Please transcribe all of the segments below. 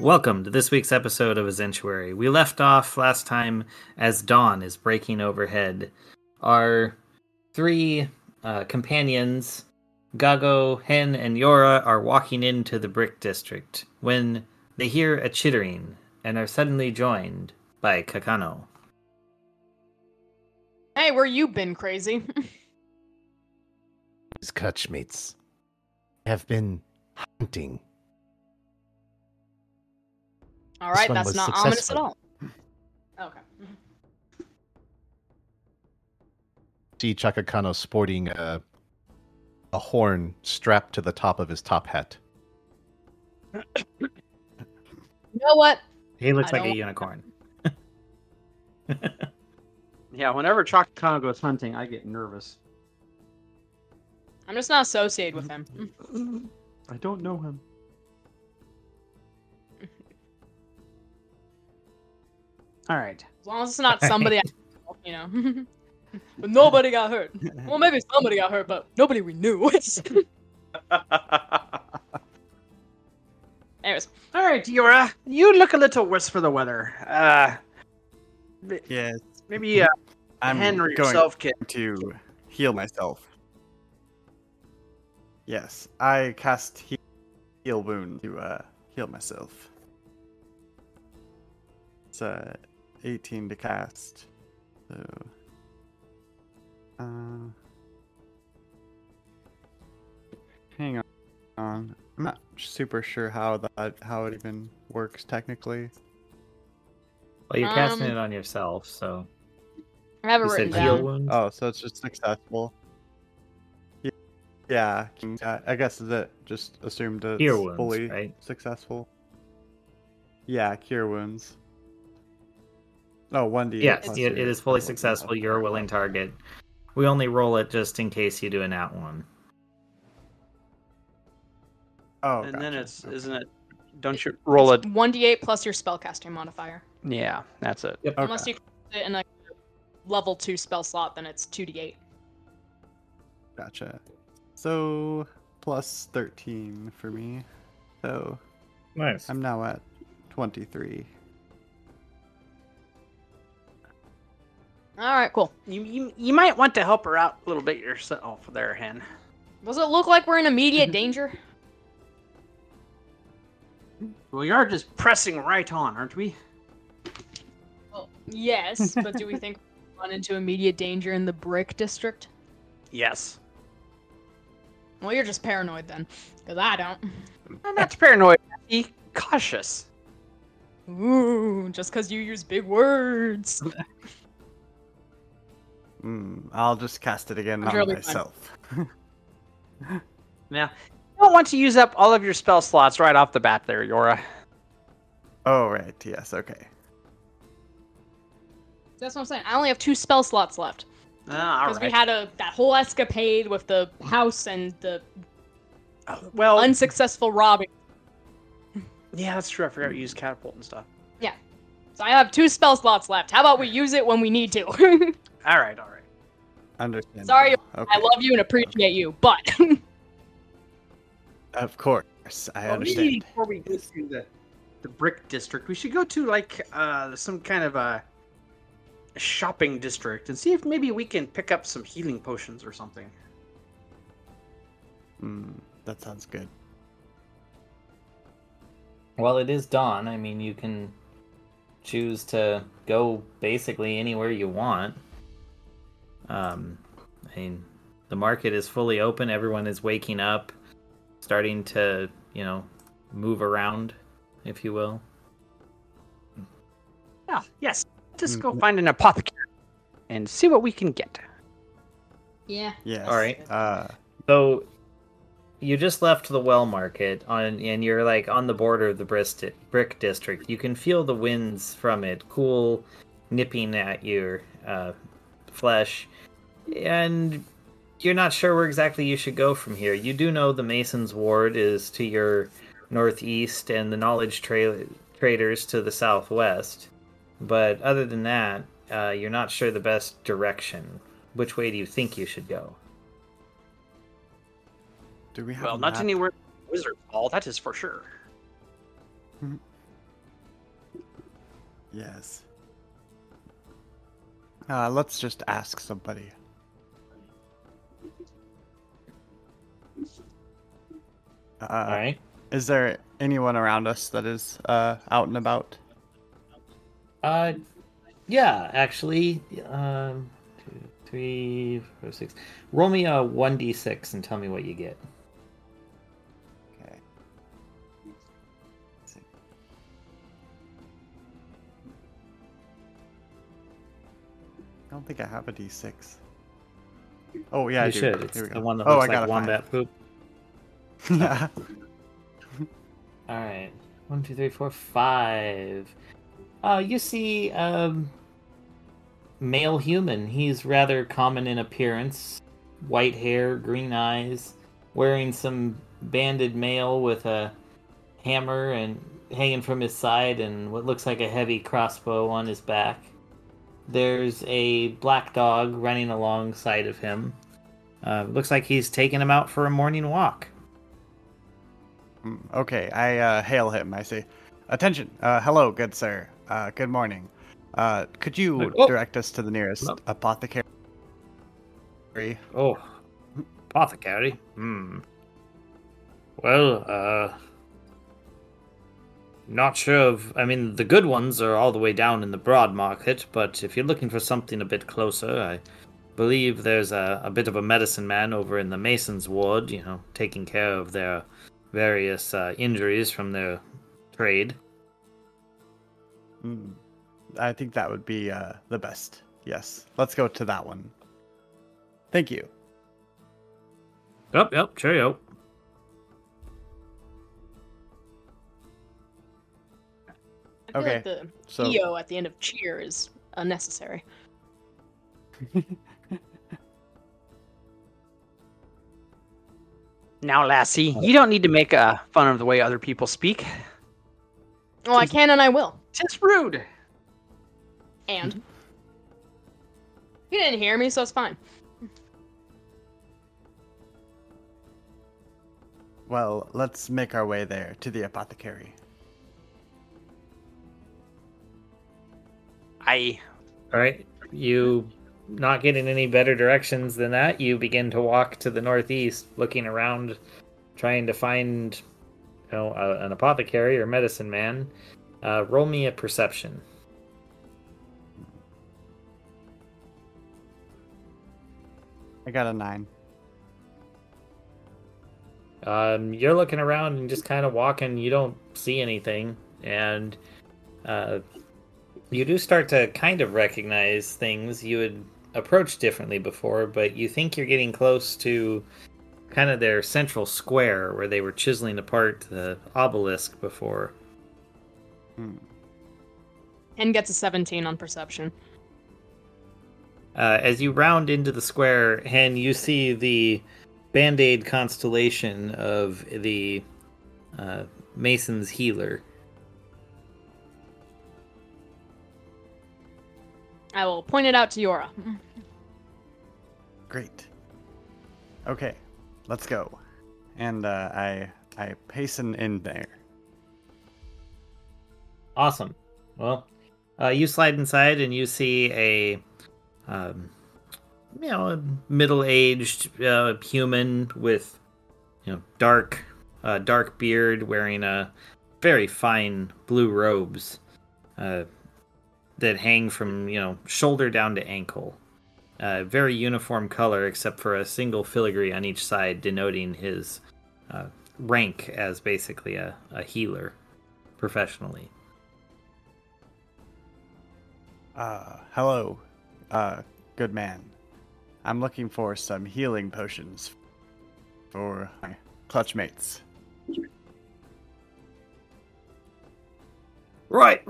Welcome to this week's episode of Sanctuary. We left off last time as dawn is breaking overhead. Our three companions, Gago, Hen, and Yora, are walking into the Brick District when they hear a chittering and are suddenly joined by Kakano. Hey, where you been, crazy? His Kutchmates have been hunting. All right, one that's was not ominous at all. successful. Okay. See Chakakano sporting a horn strapped to the top of his top hat. You know what? He looks I like a don't- unicorn. Yeah, whenever Chakakano goes hunting, I get nervous. I'm just not associated with him. I don't know him. All right. As long as it's not somebody, you know. But nobody got hurt. Well, maybe somebody got hurt, but nobody we knew. Anyways, All right, Yora, you look a little worse for the weather. Yes, Maybe I'm Henry going yourself can. to heal myself. Yes, I cast heal wound to heal myself. It's 18 to cast. So hang on. I'm not super sure how it even works technically. Well, you're casting Um, it on yourself, so I have it you written said heal down. wounds. Oh, so it's just successful. Yeah, I guess that just assumed that Cure it's wounds, fully right? successful. Yeah, cure wounds. Oh, 1d8. Yes, plus it your is fully level. successful. You're a willing target. We only roll it just in case you do a nat one. Oh, And then gotcha. it's, isn't it? Don't you roll it? 1d8 plus your spellcasting modifier. Yeah, that's it. Yep. Unless you cast it in a level 2 spell slot, then it's 2d8. Gotcha. So, plus 13 for me. So, Nice. I'm now at 23. All right, cool. You might want to help her out a little bit yourself there, Hen. Does it look like we're in immediate danger? We are just pressing right on, aren't we? Well, yes, but do we think we'll run into immediate danger in the Brick District? Yes. Well, you're just paranoid then, because I don't. I'm not paranoid. Be cautious. Ooh, just because you use big words. I'll just cast it again I'm on really myself. Now, you don't want to use up all of your spell slots right off the bat there, Yora. Oh, right. Yes, okay. That's what I'm saying. I only have 2 spell slots left. All Because right. we had that whole escapade with the house and the well, unsuccessful robbing. yeah, that's true. I forgot to use catapult and stuff. So I have 2 spell slots left. How about we use it when we need to? All right. Understand. Sorry, Okay. I love you and appreciate you, but Of course, I Well, maybe understand. before we go to the Brick District, we should go to like some kind of a shopping district and see if maybe we can pick up some healing potions or something. That sounds good. Well, it is dawn. I mean, you can choose to go basically anywhere you want. I mean, the market is fully open. Everyone is waking up, starting to, move around, if you will. Yeah, yes. Just go find an apothecary and see what we can get. yeah. Yes. All right. So you just left the well market and you're like on the border of the brick district. You can feel the winds from it, cool, nipping at your flesh, and you're not sure where exactly you should go from here. You do know the Masons' Ward is to your northeast and the Knowledge Traders to the southwest, but other than that, you're not sure the best direction. Which way do you think you should go? Do we have Well, a not map? anywhere Wizard Hall, that is for sure. Yes. Let's just ask somebody. All right. Is there anyone around us that is out and about? Yeah, actually, 2, 3, 4, 6. Roll me a 1d6 and tell me what you get. Okay. I don't think I have a D6. Oh yeah, I You do. should. Here It's we go. the one that Oh, looks I got like a wombat poop. yeah. All right. 1, 2, 3, 4, 5. You see, male human. He's rather common in appearance. White hair, green eyes, wearing some banded mail with a hammer and hanging from his side and what looks like a heavy crossbow on his back. There's a black dog running alongside of him. Looks like he's taking him out for a morning walk. Okay, I hail him. I say, "Attention! Hello, good sir. Good morning. Could you Oh. direct us to the nearest apothecary?" Oh, apothecary? Well, not sure of... I mean, the good ones are all the way down in the broad market, but if you're looking for something a bit closer, I believe there's a bit of a medicine man over in the Mason's ward, taking care of their various injuries from their trade. I think that would be the best. Yes, let's go to that one. Thank you. Yep, cheerio. I feel Okay, like the so- EO at the end of cheer is unnecessary. Now, lassie, you don't need to make fun of the way other people speak. Oh, I can and I will. Tis rude. And you didn't hear me, so it's fine. Well, let's make our way there to the apothecary. I All right, you not getting any better directions than that, you begin to walk to the northeast, looking around, trying to find, an apothecary or medicine man. Roll me a perception. I got a 9. You're looking around and just kind of walking. You don't see anything, and you do start to kind of recognize things you had approached differently before, but you think you're getting close to kind of their central square where they were chiseling apart the obelisk before. And gets a 17 on perception. As you round into the square, Hen, you see the Band-Aid constellation of the Mason's healer. I will point it out to Yora. Great. Okay, let's go. And I hasten in there. Awesome. Well, you slide inside and you see a middle-aged human with dark beard, wearing a very fine blue robes that hang from shoulder down to ankle. Very uniform color, except for a single filigree on each side, denoting his rank as basically a healer professionally. Hello, good man. I'm looking for some healing potions for my clutch mates. Right.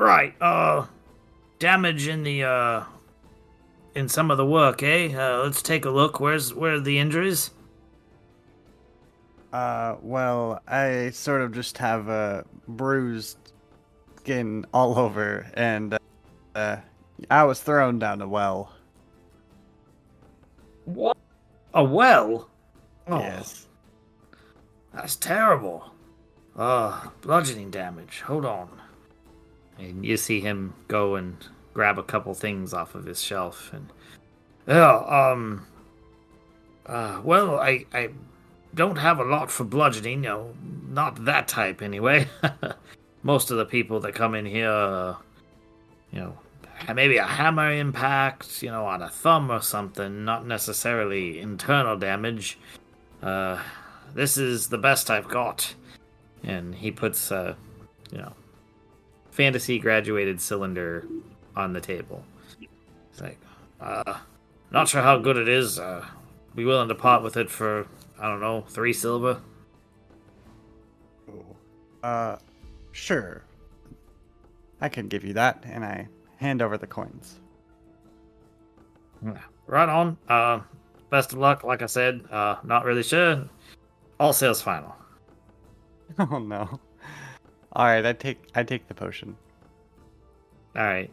Damage in the in some of the work, eh? Let's take a look. Where are the injuries? Well, I sort of just have a bruised skin all over, and I was thrown down a well. What? A well? Oh, Yes. that's terrible. Bludgeoning damage. Hold on. And you see him go and grab a couple things off of his shelf. And well, well, I don't have a lot for bludgeoning. Not that type anyway. Most of the people that come in here, maybe a hammer impact, on a thumb or something. Not necessarily internal damage. This is the best I've got. And he puts, fantasy graduated cylinder on the table. It's like, not sure how good it is. Be willing to part with it for, I don't know, 3 silver? Sure. I can give you that, and I hand over the coins. Right on. Best of luck, like I said. Not really sure. All sales final. Oh no. Alright, I take the potion. Alright.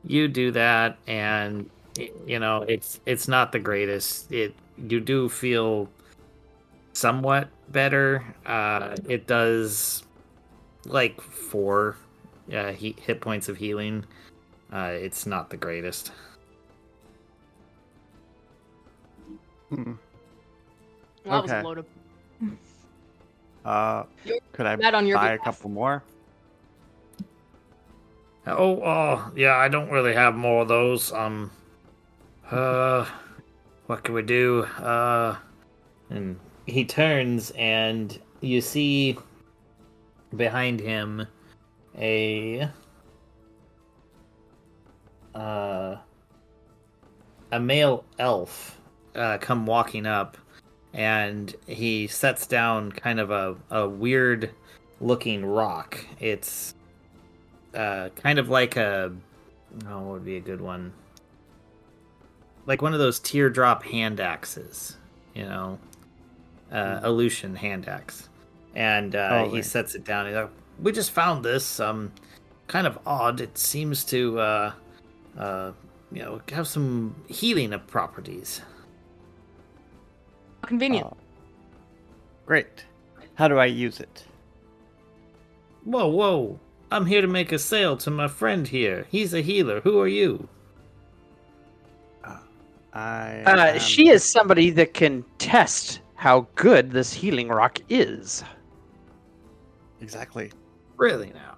You do that, and it's not the greatest. You do feel somewhat better. It does like 4 hit points of healing. It's not the greatest. Well, that was Okay. a load of. Could I That on your buy a behalf. couple more? Oh, yeah, I don't really have more of those. What can we do? And he turns, and you see behind him a male elf come walking up, and he sets down kind of a weird looking rock. It's kind of like what would be a good one? Like one of those teardrop hand axes, Aleutian hand axe. And he sets it down. He's like, we just found this, kind of odd. It seems to, have some healing of properties. Convenient. Great. How do I use it? Whoa. I'm here to make a sale to my friend here. He's a healer. Who are you? She is somebody that can test how good this healing rock is. Exactly. Really now?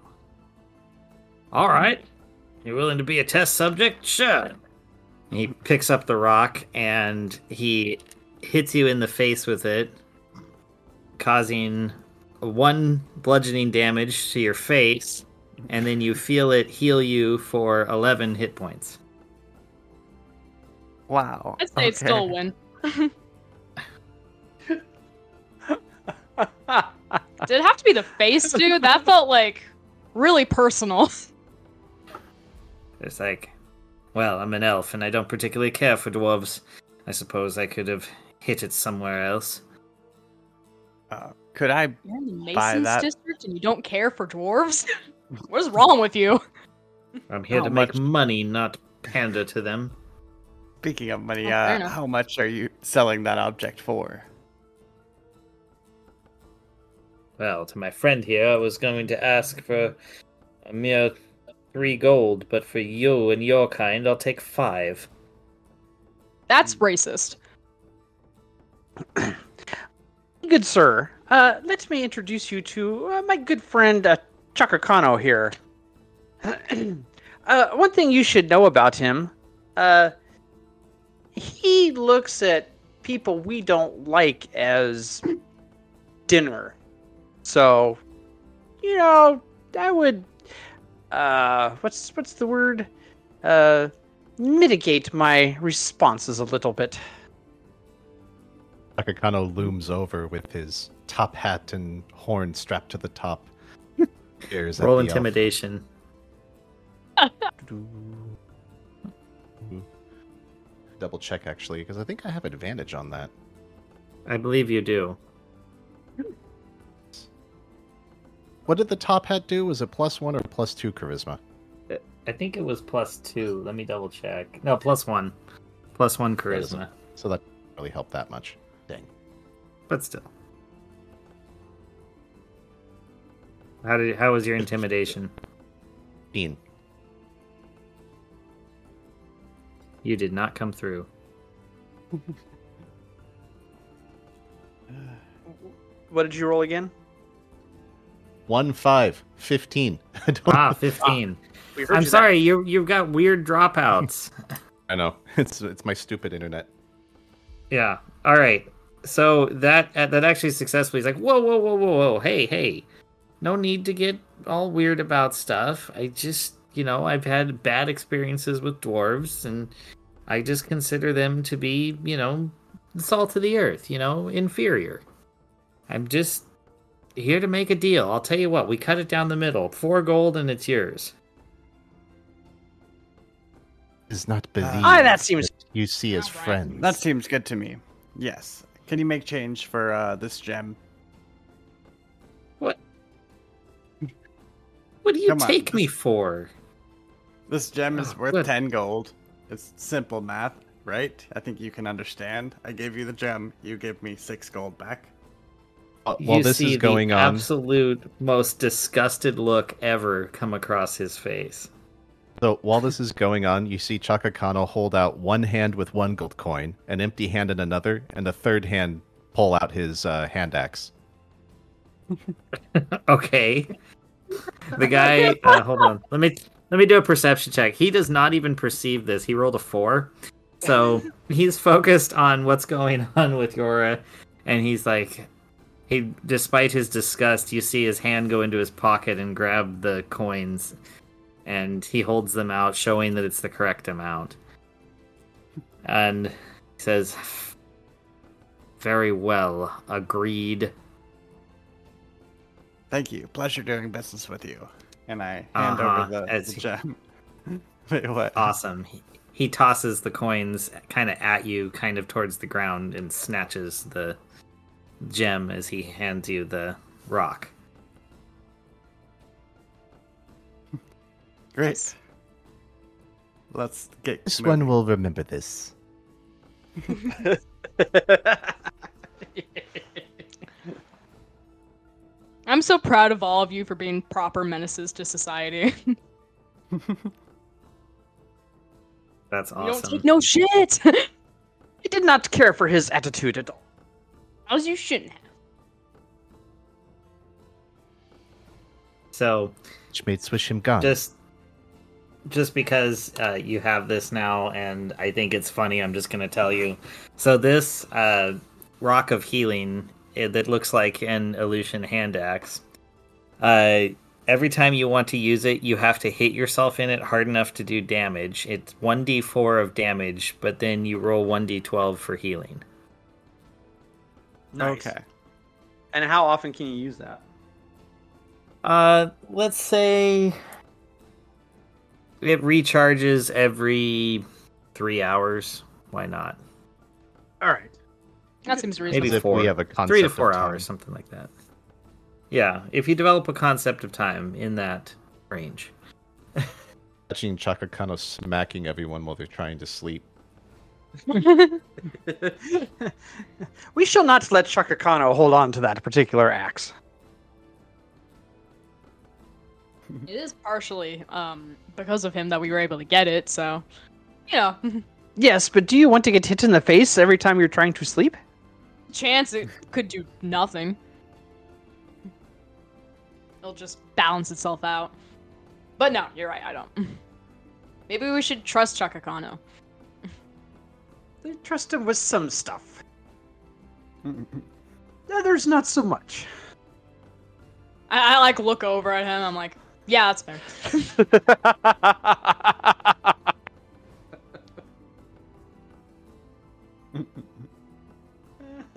All right. You're willing to be a test subject? Sure. He picks up the rock and he hits you in the face with it, causing 1 bludgeoning damage to your face, and then you feel it heal you for 11 hit points. Wow. I'd say it's still a win. Did it have to be the face, dude? That felt like really personal. It's like, well, I'm an elf and I don't particularly care for dwarves. I suppose I could have hit it somewhere else. Could I You're in the buy Masons that? district and you don't care for dwarves? What is wrong with you? I'm here How to make much? money, not pander to them. Speaking of money, fair enough. how much are you selling that object for? Well, to my friend here, I was going to ask for a mere 3 gold, but for you and your kind, I'll take 5. That's racist. Good sir, let me introduce you to my good friend Chaka Kano here. One thing you should know about him, he looks at people we don't like as dinner. So, I would, what's the word? Mitigate my responses a little bit. Takakano looms over with his top hat and horn strapped to the top. Stares at Roll the elf. intimidation. Double check actually, because I think I have advantage on that. I believe you do. What did the top hat do? Was it +1 or +2 charisma? I think it was +2. Let me double check. No, +1. +1 charisma. So that didn't really helped that much. Dang. But still. How was your intimidation? 15. You did not come through. What did you roll again? 1, 5, 15. I don't 15. We heard I'm you sorry, you've got weird dropouts. I know. It's my stupid internet. Yeah. All right. So that actually successfully is like, whoa, whoa, whoa, whoa, whoa, hey, no need to get all weird about stuff. I just, I've had bad experiences with dwarves, and I just consider them to be, the salt of the earth, inferior. I'm just here to make a deal. I'll tell you what, we cut it down the middle. 4 gold and it's yours. Is not believe that seems... you see as All right. friends. That seems good to me. Yes. Can you make change for this gem? What? What do you Come on, take me for? This gem is Oh, worth good. 10 gold. It's simple math, right? I think you can understand. I gave you the gem. You give me 6 gold back. While You this see is going the on, absolute most disgusted look ever come across his face. so while this is going on, you see Chaka Kano hold out one hand with 1 gold coin, an empty hand in another, and the third hand pull out his hand axe. Okay. The guy, hold on. Let me do a perception check. He does not even perceive this. He rolled a 4. So he's focused on what's going on with Yora, and he's like, despite his disgust, you see his hand go into his pocket and grab the coins, and he holds them out, showing that it's the correct amount. And he says, "Very well, agreed." Thank you. Pleasure doing business with you. And I hand over the gem. Wait, what? Awesome. He tosses the coins kind of at you, kind of towards the ground, and snatches the gem as he hands you the rock. Great. Let's get This moving. one will remember this. I'm so proud of all of you for being proper menaces to society. That's You don't awesome. take no shit. I did not care for his attitude at all. As you shouldn't have. So, Which made Swish him gone. just because you have this now, and I think it's funny, I'm just going to tell you. So this rock of healing that looks like an Aleutian hand axe, every time you want to use it, you have to hit yourself in it hard enough to do damage. It's 1d4 of damage, but then you roll 1d12 for healing. Nice. Okay. And how often can you use that? Let's say it recharges every 3 hours. Why not? All right. That seems reasonable. Maybe As if 4. we have a concept 3 to of 4 time. hours, something like that. Yeah, if you develop a concept of time in that range. Watching Chaka Kano smacking everyone while they're trying to sleep. We shall not let Chaka Kano hold on to that particular axe. It is partially because of him that we were able to get it, so Yes, but do you want to get hit in the face every time you're trying to sleep? chance it could do nothing. It'll just balance itself out. But no, you're right, I don't. Maybe we should trust Chaka Kano. I trust him with some stuff. Others not so much. I like look over at him, I'm like, yeah, that's fair.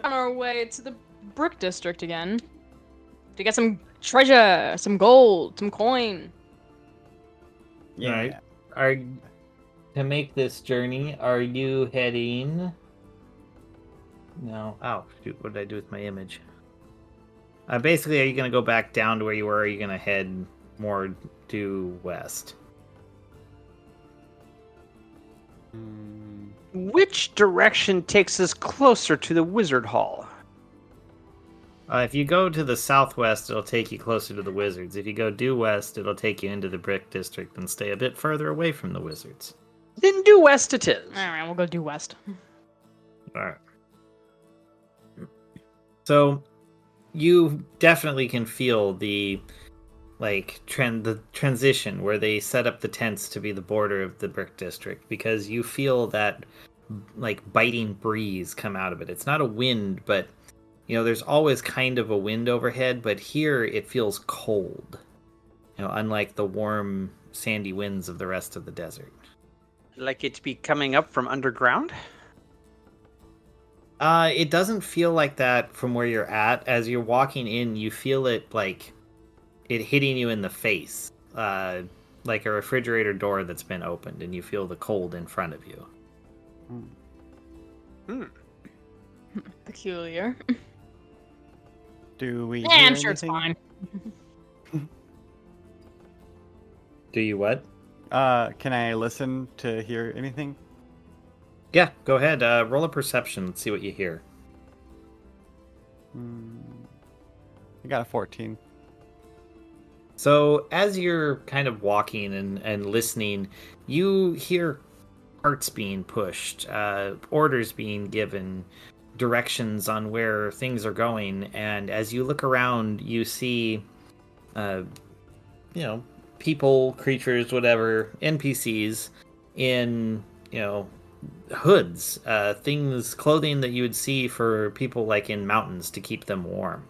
On our way to the Brick District again to get some treasure, some gold, some coin. Yeah. Right. Are to make this journey, are you heading? No. Oh, shoot! What did I do with my image? Basically, are you going to go back down to where you were? Or are you going to head more due west? Which direction takes us closer to the Wizard Hall? If you go to the southwest, it'll take you closer to the wizards. If you go due west, it'll take you into the brick district and stay a bit further away from the wizards. Then due west it is. All right, we'll go due west. All right. So you definitely can feel the transition where they set up the tents to be the border of the brick district, because you feel that like biting breeze come out of it. It's not a wind, but there's always kind of a wind overhead, but here it feels cold. Unlike the warm sandy winds of the rest of the desert. Like it to be coming up from underground? It doesn't feel like that from where you're at. As you're walking in, you feel it like it hitting you in the face, like a refrigerator door that's been opened, and you feel the cold in front of you. Peculiar. Do we? I'm sure it's fine. Do you what? Can I listen to hear anything? Yeah, go ahead. Roll a perception. Let's see what you hear. I got a 14. So as you're kind of walking and listening, you hear carts being pushed, orders being given, directions on where things are going, and as you look around, you see, people, creatures, whatever, NPCs in, hoods, clothing that you would see for people like in mountains to keep them warm.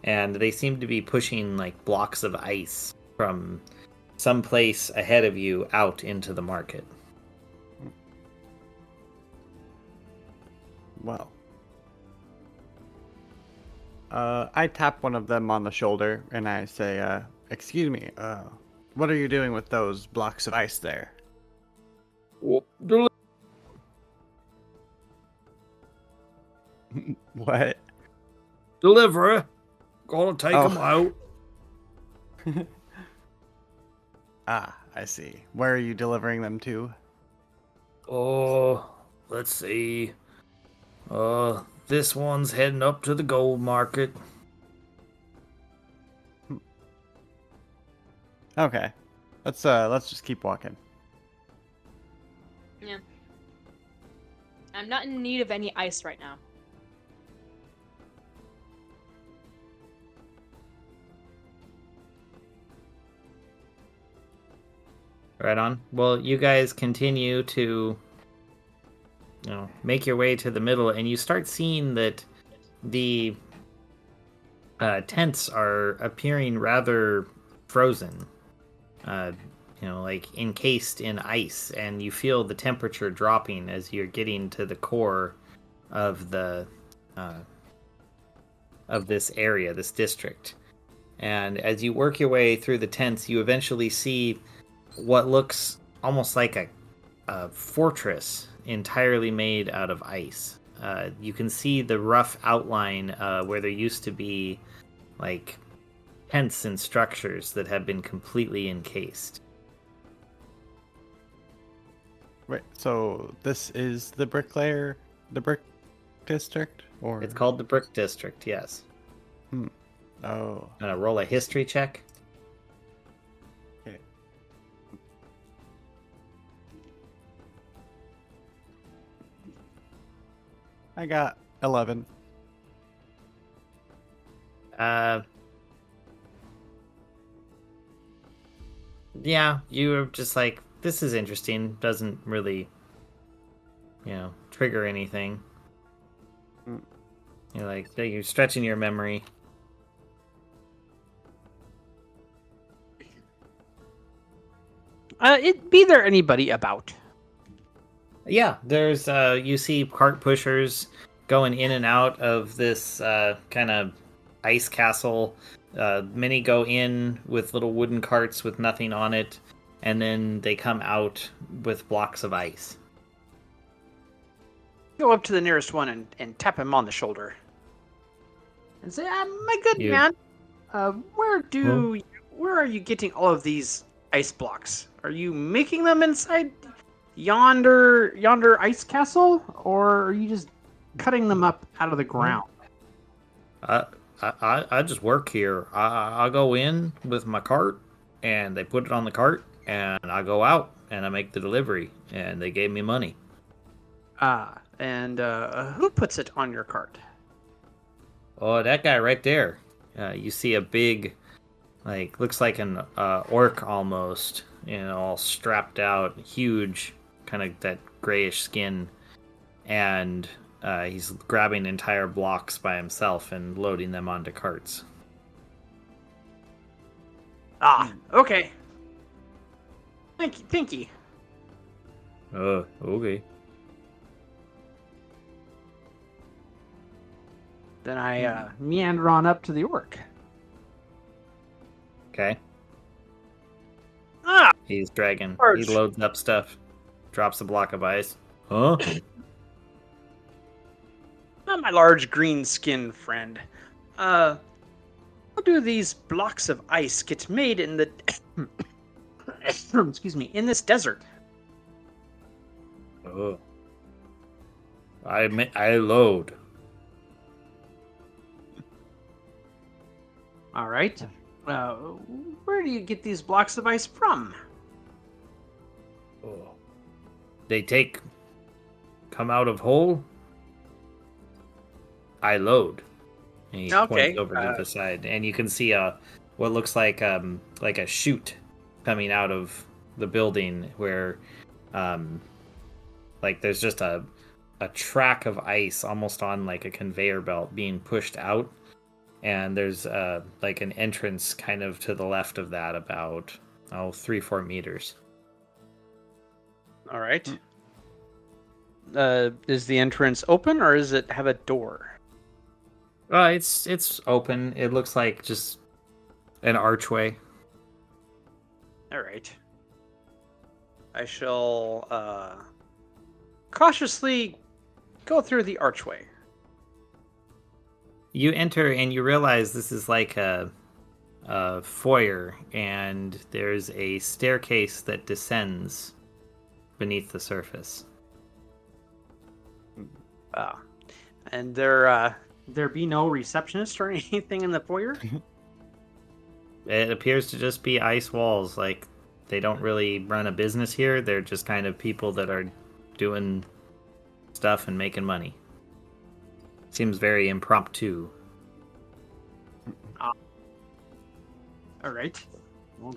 And they seem to be pushing like blocks of ice from some place ahead of you out into the market. Well, I tap one of them on the shoulder and I say, excuse me, what are you doing with those blocks of ice there? What? Delivery. Gonna take them out. I see. Where are you delivering them to? Oh, let's see. This one's heading up to the gold market. Okay. Let's just keep walking. Yeah. I'm not in need of any ice right now. Right on. Well, you guys continue to make your way to the middle, and you start seeing that the tents are appearing rather frozen, like encased in ice, and you feel the temperature dropping as you're getting to the core of the of this area, this district. And as you work your way through the tents, you eventually see what looks almost like a fortress entirely made out of ice. You can see the rough outline where there used to be like tents and structures that have been completely encased. Right. So this is the brick district, or It's called the Brick District, yes. Oh. Roll a history check. Okay. I got 11. Yeah, you were just like, this is interesting. Doesn't really, trigger anything. You're stretching your memory. Be there anybody about? Yeah, there's you see cart pushers going in and out of this kind of ice castle. Many go in with little wooden carts with nothing on it, and then they come out with blocks of ice. Go up to the nearest one and tap him on the shoulder. And say, my good man, where are you getting all of these ice blocks? Are you making them inside yonder ice castle, or are you just cutting them up out of the ground? I just work here. I go in with my cart, and they put it on the cart, and I go out and I make the delivery, and they gave me money. And who puts it on your cart? Oh, that guy right there. You see a big, like, looks like an orc almost, all strapped out, huge, kind of that grayish skin, and he's grabbing entire blocks by himself and loading them onto carts. Okay. Thank you. Okay. Then I meander on up to the orc. Okay. Ah, He's dragging. Arch. He loads up stuff, drops a block of ice. Huh? not my large green-skinned friend. How do these blocks of ice get made in the excuse me, in this desert? Oh. I load. All right. Where do you get these blocks of ice from? Oh. They come out of hole. I load. And he points over to the side, and you can see what looks like a chute coming out of the building where, like there's just a track of ice almost on like a conveyor belt being pushed out, and there's like an entrance kind of to the left of that about 3-4 meters. All right. Is the entrance open or does it have a door? It's open. It looks like just an archway. All right. I shall cautiously go through the archway. You enter and you realize this is like a foyer, and there's a staircase that descends beneath the surface. And there be no receptionist or anything in the foyer? It appears to just be ice walls. Like, they don't really run a business here. They're just kind of people that are doing stuff and making money. Seems very impromptu. All right. Well,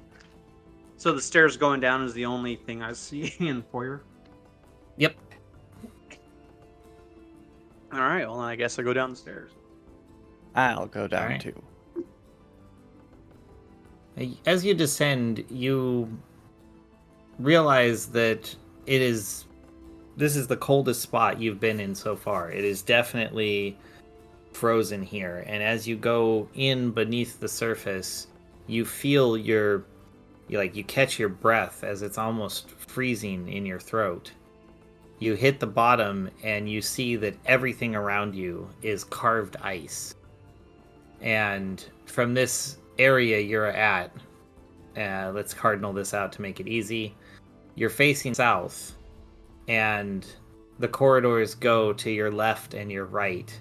so the stairs going down is the only thing I see in the foyer? Yep. All right, well, I guess I go down the stairs. I'll go down Alright. too. As you descend, you realize that this is the coldest spot you've been in so far. It is definitely frozen here. And as you go in beneath the surface, you feel you catch your breath as it's almost freezing in your throat. You hit the bottom and you see that everything around you is carved ice. And from this area you're at, let's cardinal this out to make it easy. You're facing south, and the corridors go to your left and your right.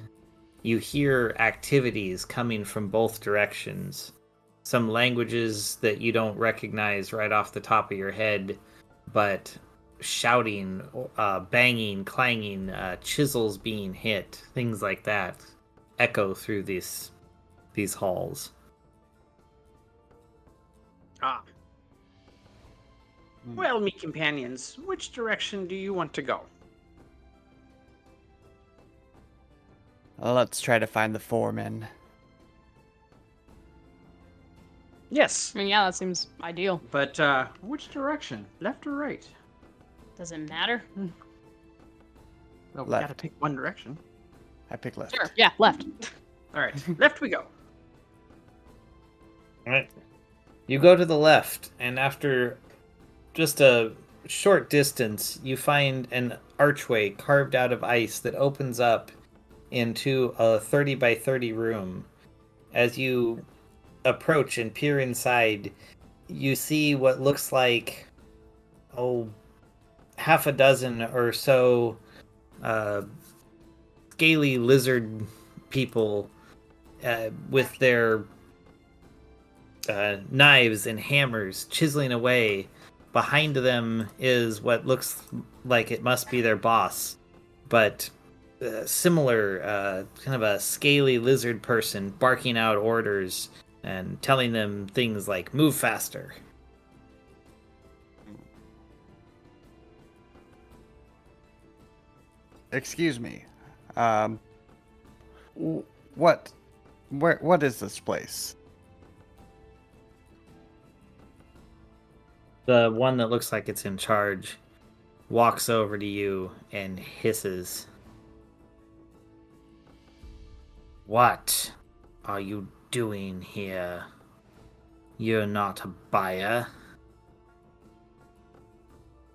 You hear activities coming from both directions. Some languages that you don't recognize right off the top of your head, but shouting, banging, clanging, chisels being hit, things like that echo through these halls. Well, me companions, which direction do you want to go? Let's try to find the foreman. Yes, I mean, yeah, that seems ideal. but which direction? Left or right? Does it matter? Well, we Left. gotta pick one direction. I pick left. Sure. Yeah, left. All right, left we go. Alright. You go to the left, and after just a short distance, you find an archway carved out of ice that opens up into a 30 by 30 room. As you approach and peer inside, you see what looks like half a dozen or so scaly lizard people with their knives and hammers chiseling away. Behind them is what looks like it must be their boss, but similar, kind of a scaly lizard person barking out orders and telling them things like "move faster." Excuse me. What is this place? The one that looks like it's in charge walks over to you and hisses. What are you doing here? You're not a buyer.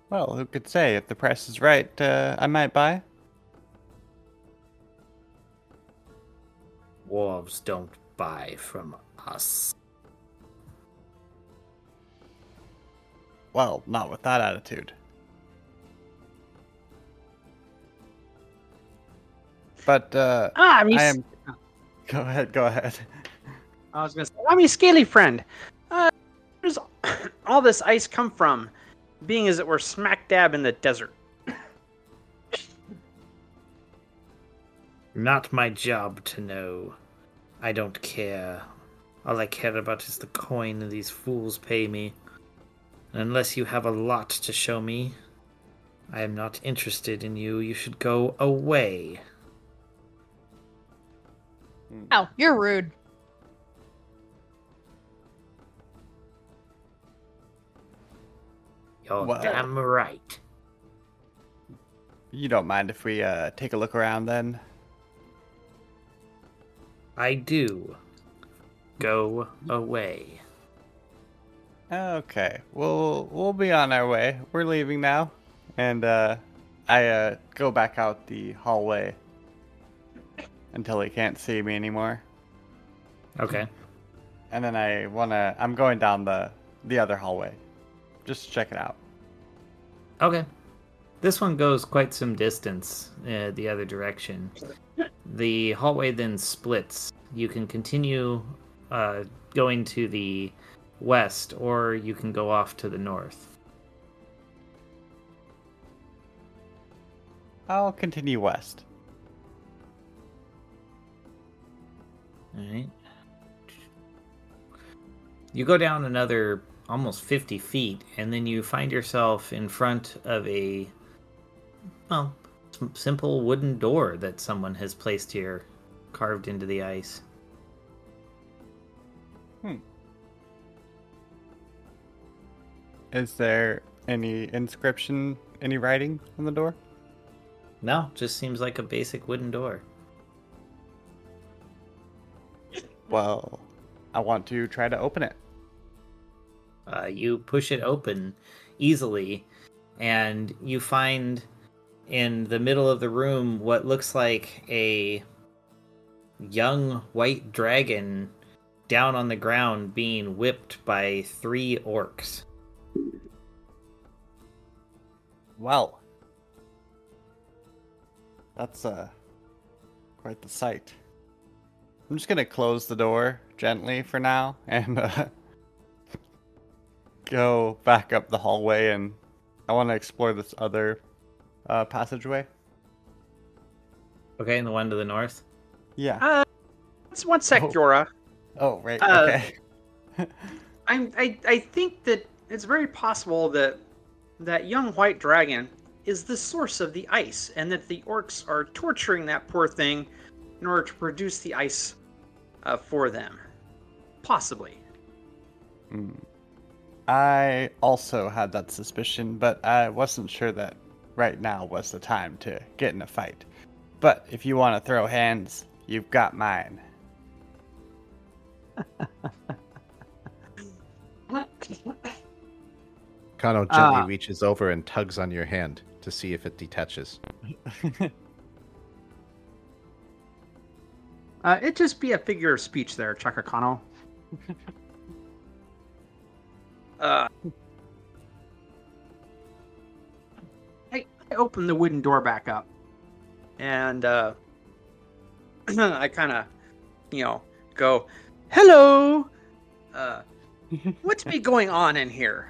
Well, who could say? If the price is right, I might buy. Dwarves don't buy from us. Well, not with that attitude. But I mean, I am. Go ahead. I was gonna say, I mean, scaly friend. Where's all this ice come from? Being as it we're smack dab in the desert. Not my job to know. I don't care. All I care about is the coin these fools pay me. Unless you have a lot to show me, I am not interested in you. You should go away. Oh, you're rude. You're Well- damn right. You don't mind if we take a look around then? I do. Go away. Okay, we'll be on our way. We're leaving now, and I go back out the hallway until he can't see me anymore. Okay. And then I'm going down the other hallway, just to check it out. Okay. This one goes quite some distance the other direction. The hallway then splits. You can continue going to the west, or you can go off to the north. I'll continue west. Alright. You go down another almost 50 feet, and then you find yourself in front of a, well, simple wooden door that someone has placed here, carved into the ice. Is there any inscription, any writing on the door? No, just seems like a basic wooden door. Well, I want to try to open it. You push it open easily, and you find in the middle of the room what looks like a young white dragon down on the ground being whipped by 3 orcs. Well, that's quite the sight. I'm just gonna close the door gently for now and go back up the hallway, and I want to explore this other passageway. Okay, and the one to the north? Yeah. It's one sec, Oh. Jora. Oh, right. uh, Okay. I think that it's very possible that that young white dragon is the source of the ice, and that the orcs are torturing that poor thing in order to produce the ice for them. Possibly. I also had that suspicion, but I wasn't sure that right now was the time to get in a fight. But if you want to throw hands, you've got mine. Kano gently reaches over and tugs on your hand to see if it detaches. It'd just be a figure of speech there, Chakakano. I opened the wooden door back up, and I kind of, go, "Hello. What's be going on in here?"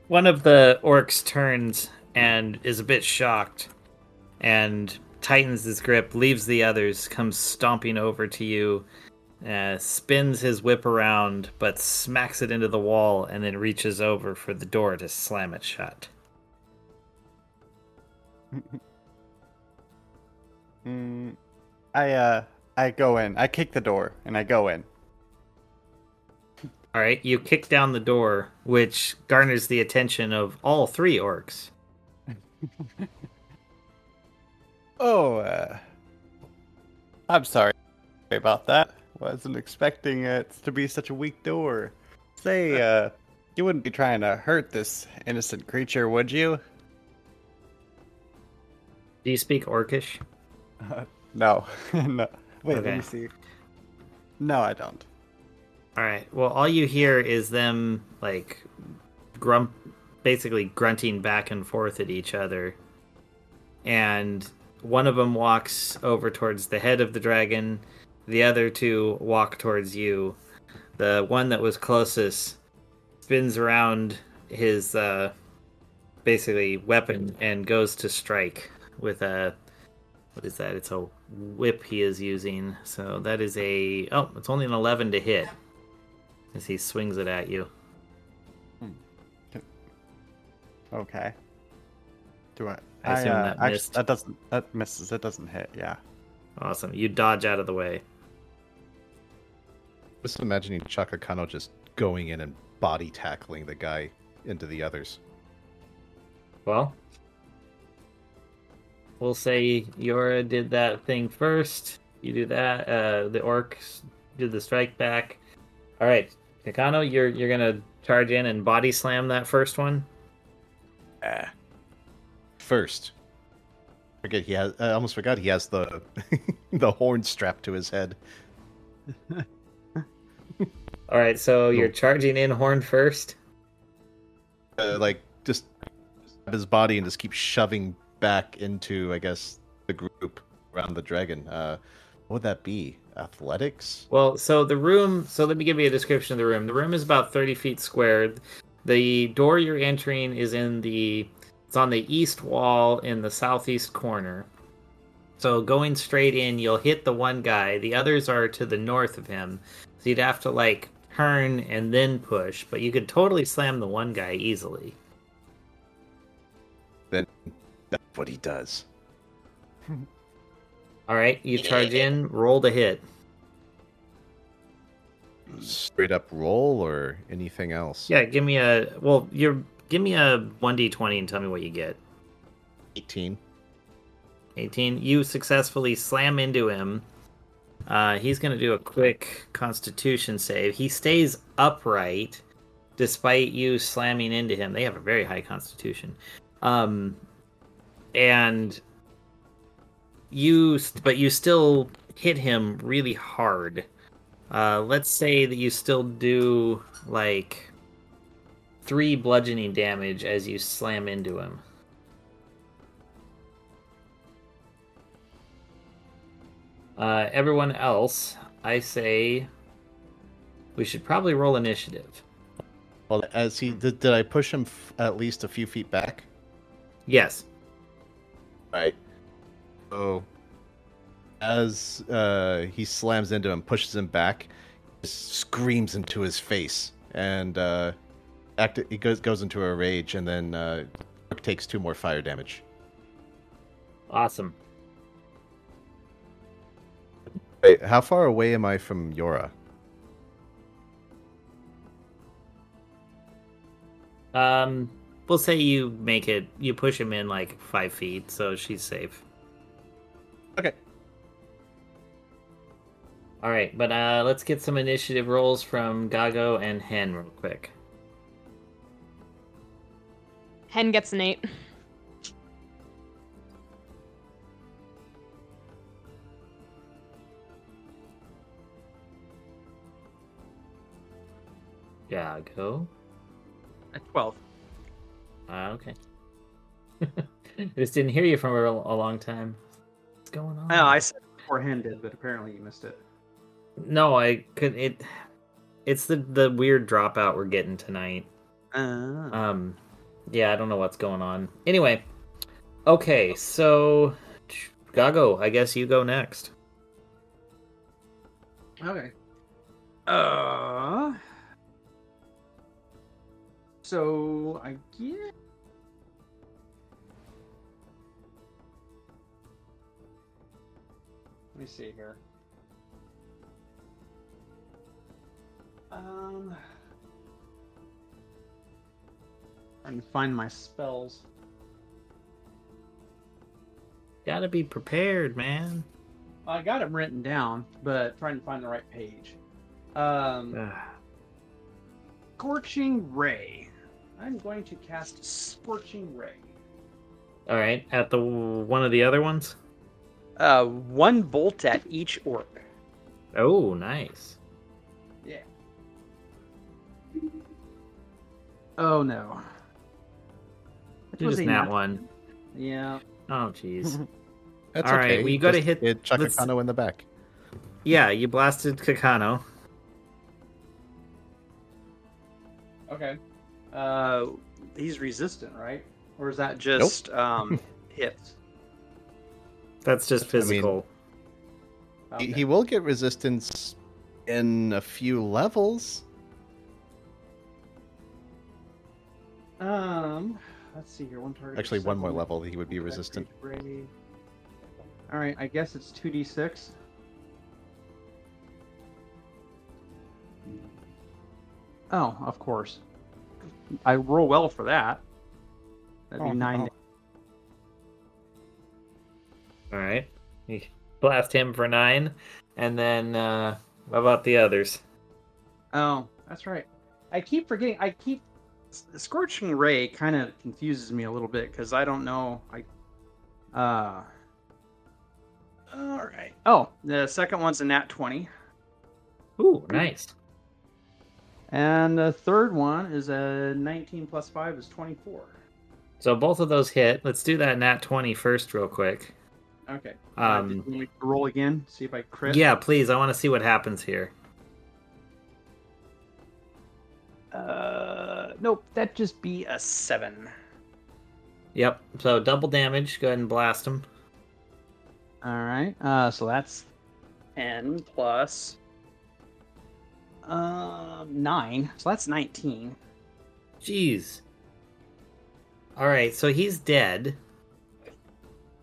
One of the orcs turns and is a bit shocked and tightens his grip, leaves the others, comes stomping over to you, spins his whip around, but smacks it into the wall, and then reaches over for the door to slam it shut. I go in. I kick the door and I go in. All right, you kick down the door, which garners the attention of all three orcs. Oh, I'm sorry about that. Wasn't expecting it to be such a weak door. Say, you wouldn't be trying to hurt this innocent creature, would you? Do you speak Orcish? No. No. Wait, Okay. let me see. No, I don't. All right. Well, all you hear is them like basically grunting back and forth at each other, and one of them walks over towards the head of the dragon. The other two walk towards you. The one that was closest spins around his basically weapon and goes to strike with a, what is that? It's a whip he is using. So that is it's only an 11 to hit as he swings it at you. Okay. Do I? I assume that missed. That misses. It doesn't hit. Yeah. Awesome. You dodge out of the way. Just imagining Chaka Kano just going in and body tackling the guy into the others. Well, we'll say Yora did that thing first. You do that. The orcs did the strike back. All right, Takano, you're gonna charge in and body slam that first one. First, I almost forgot he has the the horn strapped to his head. All right, so you're charging in horn first. Just grab his body and just keep shoving back into, I guess, the group around the dragon. What would that be? Athletics? Well, so the room. So let me give you a description of the room. The room is about 30 feet squared. The door you're entering is it's on the east wall in the southeast corner. So going straight in, you'll hit the one guy. The others are to the north of him. So you'd have to turn and then push, but you could totally slam the one guy easily. Then that's what he does. All right, you charge in, roll to hit. Straight up roll or anything else? Yeah, give me a 1d20 and tell me what you get. 18. 18. You successfully slam into him. He's going to do a quick Constitution save. He stays upright despite you slamming into him. They have a very high Constitution. But you still hit him really hard. Let's say that you still do 3 bludgeoning damage as you slam into him. Everyone else, I say we should probably roll initiative. Well, as he did I push him at least a few feet back? Yes. Right. So, as he slams into him, pushes him back, just screams into his face, and he goes into a rage, and then takes 2 more fire damage. Awesome. Wait, how far away am I from Yora? We'll say you push him in 5 feet, so she's safe. Okay. All right, but let's get some initiative rolls from Gago and Hen real quick. Hen gets an 8. Gago. At 12. Okay. I just didn't hear you for a long time. What's going on? I know, I said it before Hen did, but apparently you missed it. No, I could. It's the weird dropout we're getting tonight. Yeah, I don't know what's going on. Anyway, okay, so Gago, I guess you go next. Okay. So I get. Let me see here. Trying to find my spells. Gotta be prepared, man. I got them written down, but trying to find the right page. Scorching Ray. I'm going to cast Scorching Ray. All right, at the one of the other ones. One bolt at each orc. Oh, nice. Yeah. Oh no. That Just a nat nat one. Yeah. Oh, jeez. That's All okay. right, well, you gotta hit. Chakakano in the back. Yeah, you blasted Kakano. Okay. He's resistant, right? Or is that just hits? That's just physical. Okay. He will get resistance in a few levels. Let's see here. One target. Actually, one more level, he would be resistant. All right, I guess it's 2d6. Oh, of course. I roll well for that. That'd be 9. All right, you blast him for 9, and then what about the others? Oh, that's right. I keep forgetting. Scorching Ray kind of confuses me a little bit because I don't know. All right. Oh, the second one's a nat 20. Ooh, nice. And the third one is a 19 plus 5 is 24. So both of those hit. Let's do that nat 20 first real quick. Okay. Did we roll again? See if I crit? Yeah, please. I want to see what happens here. Nope. That'd just be a 7. Yep. So double damage. Go ahead and blast him. All right. So that's 10 plus 9. So that's 19. Jeez. All right. So he's dead.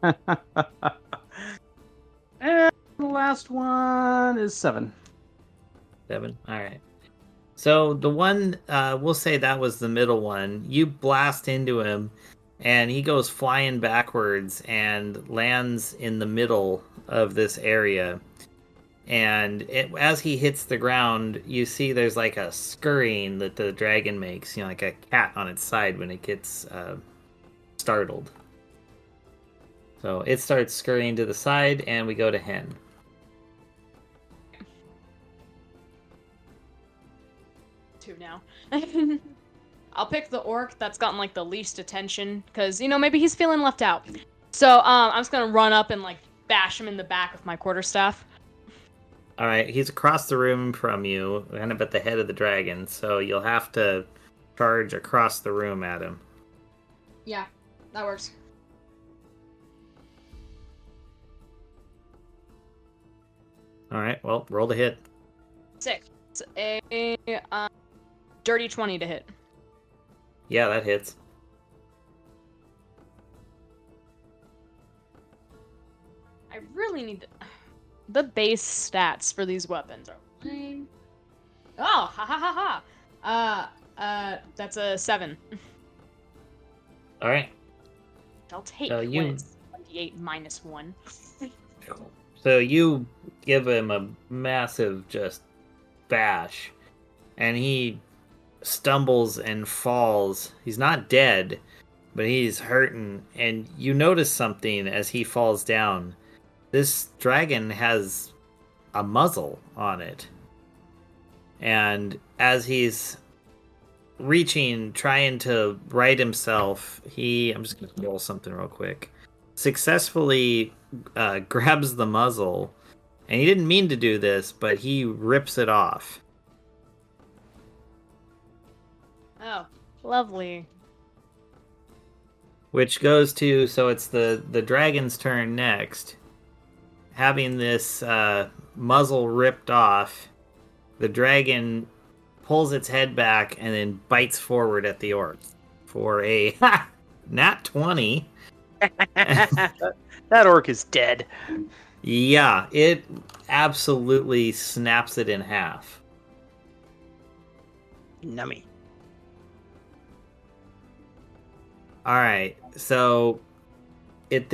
And the last one is 7. 7. All right. So the one, we'll say that was the middle one. You blast into him, and he goes flying backwards and lands in the middle of this area. And as he hits the ground, you see there's like a scurrying that the dragon makes, like a cat on its side when it gets startled. So it starts scurrying to the side, and we go to Hen. Now. I'll pick the orc that's gotten like the least attention because maybe he's feeling left out. So I'm just gonna run up and like bash him in the back with my quarterstaff. All right, he's across the room from you, kind of at the head of the dragon. So you'll have to charge across the room at him. Yeah, that works. All right, well, roll the hit. 6. It's a dirty 20 to hit. Yeah, that hits. I really need the base stats for these weapons are lame. Oh, ha ha ha ha. That's a 7. All right. I'll take So when it's 28 minus 1. So you give him a massive just bash, and he stumbles and falls. He's not dead, but he's hurting, and you notice something as he falls down. This dragon has a muzzle on it, and as he's reaching, trying to right himself. I'm just going to roll something real quick. Successfully grabs the muzzle, and he didn't mean to do this, but he rips it off. Oh, lovely. Which goes to, so it's the dragon's turn next. Having this muzzle ripped off, the dragon pulls its head back and then bites forward at the orc for a nat 20. That orc is dead. Yeah, it absolutely snaps it in half. Nummy. Alright, so it's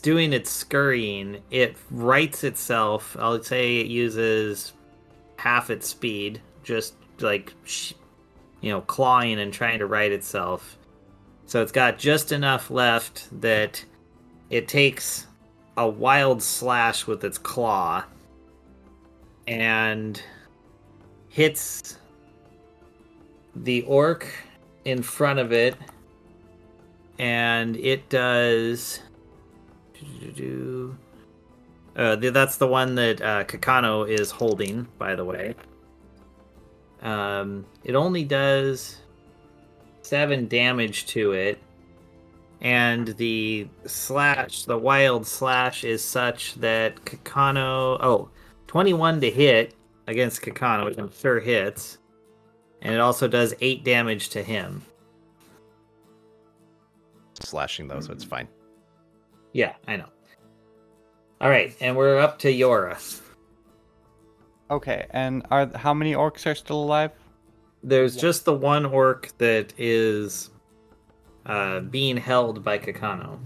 doing its scurrying. It rights itself. I would say it uses half its speed, just like, clawing and trying to right itself. So it's got just enough left that it takes a wild slash with its claw and hits the orc in front of it, and it does. That's the one that Kakano is holding, by the way. It only does 7 damage to it, and the wild slash is such that Kakano. 21 to hit against Kakano, which I'm sure hits, and it also does 8 damage to him. Slashing though, so it's fine. Yeah, I know. All right, and we're up to Yora. Okay, and how many orcs are still alive? There's just the one orc that is being held by Kakano.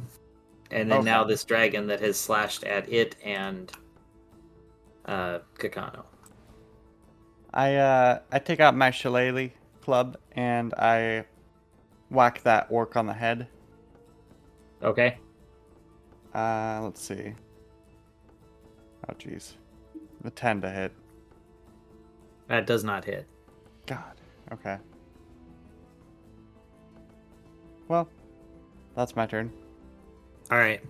And then now this dragon that has slashed at it and Kakano. I take out my shillelagh club and I whack that orc on the head. Okay. Let's see. Oh, jeez. The 10 to hit. That does not hit. God. Okay. Well, that's my turn. All right.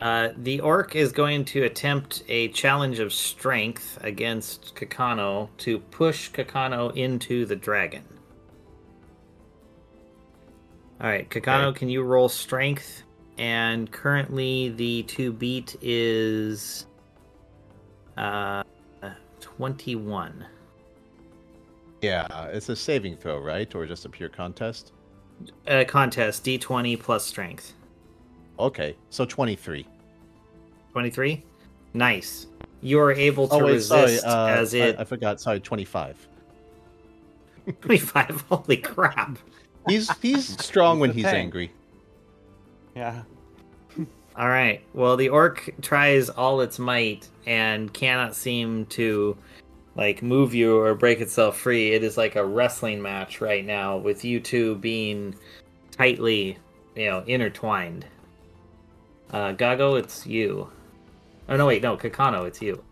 The orc is going to attempt a challenge of strength against Kakano to push Kakano into the dragon. All right, Kakano, Okay. can you roll strength? And currently the to beat is 21. Yeah, it's a saving throw, right? Or just a pure contest? Contest, D20 plus strength. Okay, so 23. 23? Nice. You are able to resist as it... I forgot, sorry, 25. 25, holy crap. He's strong when the he's tank. angry. Yeah. All right. Well, the orc tries all its might and cannot seem to move you or break itself free. It is like a wrestling match right now with you two being tightly, intertwined. Gago, it's you. Oh no, wait, no, Kakano, it's you.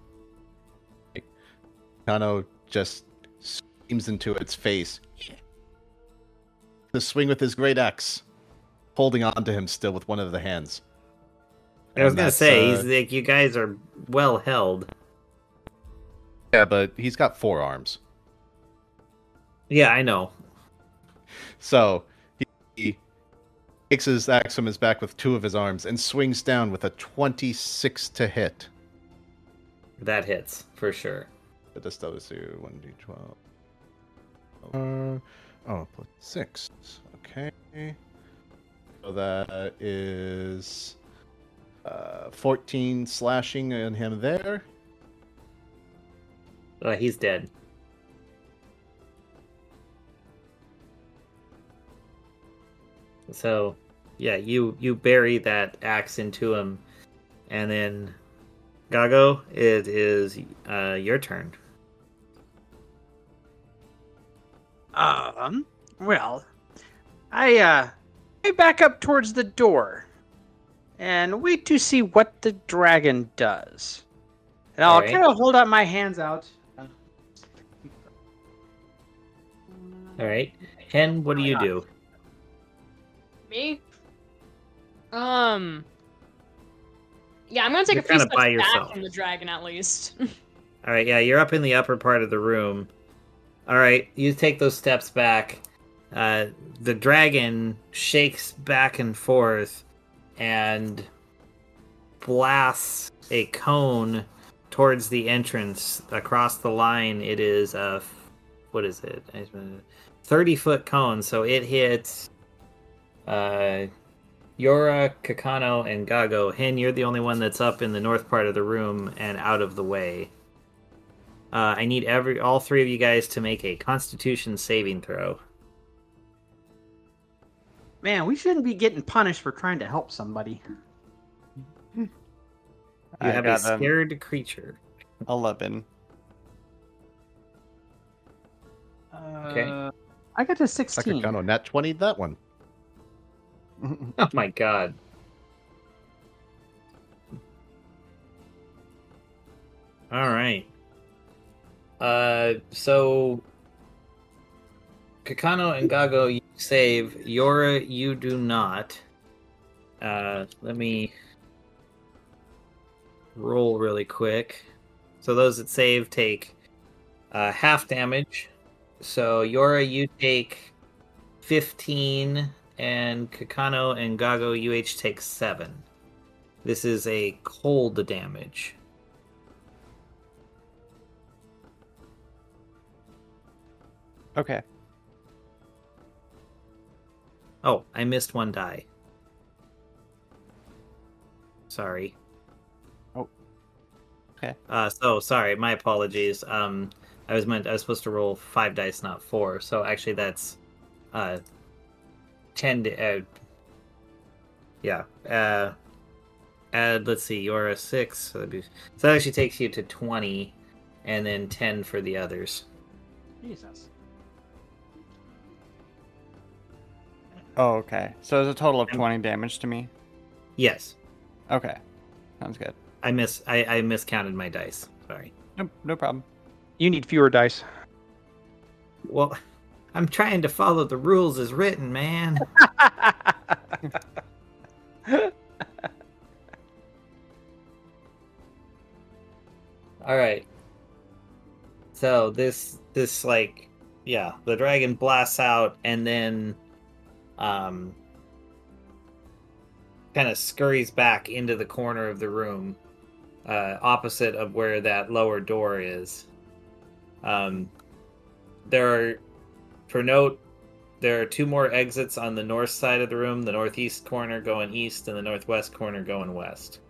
Kano just screams into its face. The swing with his great axe, holding on to him still with one of the hands. I was And gonna that's, say, he's like, you guys are well held. Yeah, but he's got 4 arms. Yeah, I know. So he takes his axe from his back with 2 of his arms and swings down with a 26 to hit. That hits for sure. But this does 1d12. Plus 6. Okay. So that is 14 slashing on him there. He's dead. So, yeah, you bury that axe into him, and then Gago, it is your turn. Well, I back up towards the door and wait to see what the dragon does. And I'll Alright. kind of hold out my hands out. All right. Hen, what do you God. do? Me? Yeah, I'm gonna take You're a few kinda steps by back yourself. from the dragon at least. All right, yeah, you're up in the upper part of the room. All right, you take those steps back. The dragon shakes back and forth and blasts a cone towards the entrance across the line. It is what is it? 30-foot cone. So it hits Yora, Kakano, and Gago. Hen, you're the only one that's up in the north part of the room and out of the way. I need all three of you guys to make a Constitution saving throw. Man, we shouldn't be getting punished for trying to help somebody. You I have a got scared creature. 11. Okay. I got to 16. Sakakano, nat 20, that one. Oh my god. All right. So Kakano and Gago, you save. Yora, you do not. Let me roll really quick. So those that save take half damage. So Yora, you take 15, and Kakano and Gago, you each take 7. This is a cold damage. Okay. Oh, I missed one die. Sorry. Oh. Okay. So sorry, my apologies. I was supposed to roll 5 dice, not 4. So actually, that's 10. Yeah. Let's see. You're a 6. So that actually takes you to 20, and then 10 for the others. Jesus. Oh, okay. So there's a total of 20 damage to me. Yes, Okay. Sounds good. I miscounted my dice. Sorry. Nope, no problem. You need fewer dice. Well, I'm trying to follow the rules as written, man. All right. So this like, yeah, the dragon blasts out and then kind of scurries back into the corner of the room, opposite of where that lower door is. There are 2 more exits on the north side of the room, the northeast corner going east and the northwest corner going west.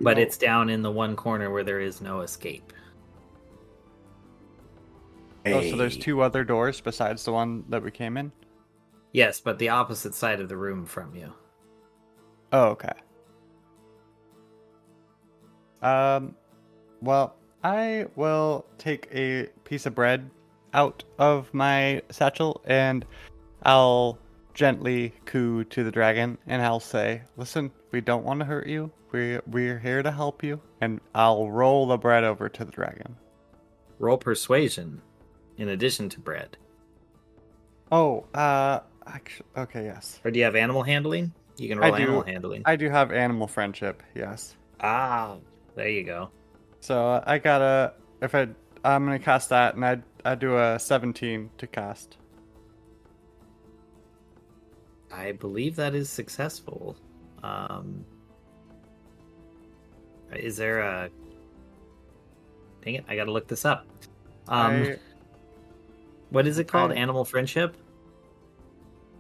But it's down in the one corner where there is no escape. Oh, so there's 2 other doors besides the one that we came in? Yes, but the opposite side of the room from you. Oh, okay. Well, I will take a piece of bread out of my satchel and I'll gently coo to the dragon and I'll say, "Listen, we don't want to hurt you. We're here to help you." And I'll roll the bread over to the dragon. Roll persuasion in addition to bread. Oh, actually, okay, yes. Or do you have animal handling? You can roll animal handling. I do have animal friendship, yes. Ah, there you go. So I gotta, I'm gonna cast that, and I do a 17 to cast. I believe that is successful. Is there a... Dang it, I gotta look this up. What is it called? Animal friendship?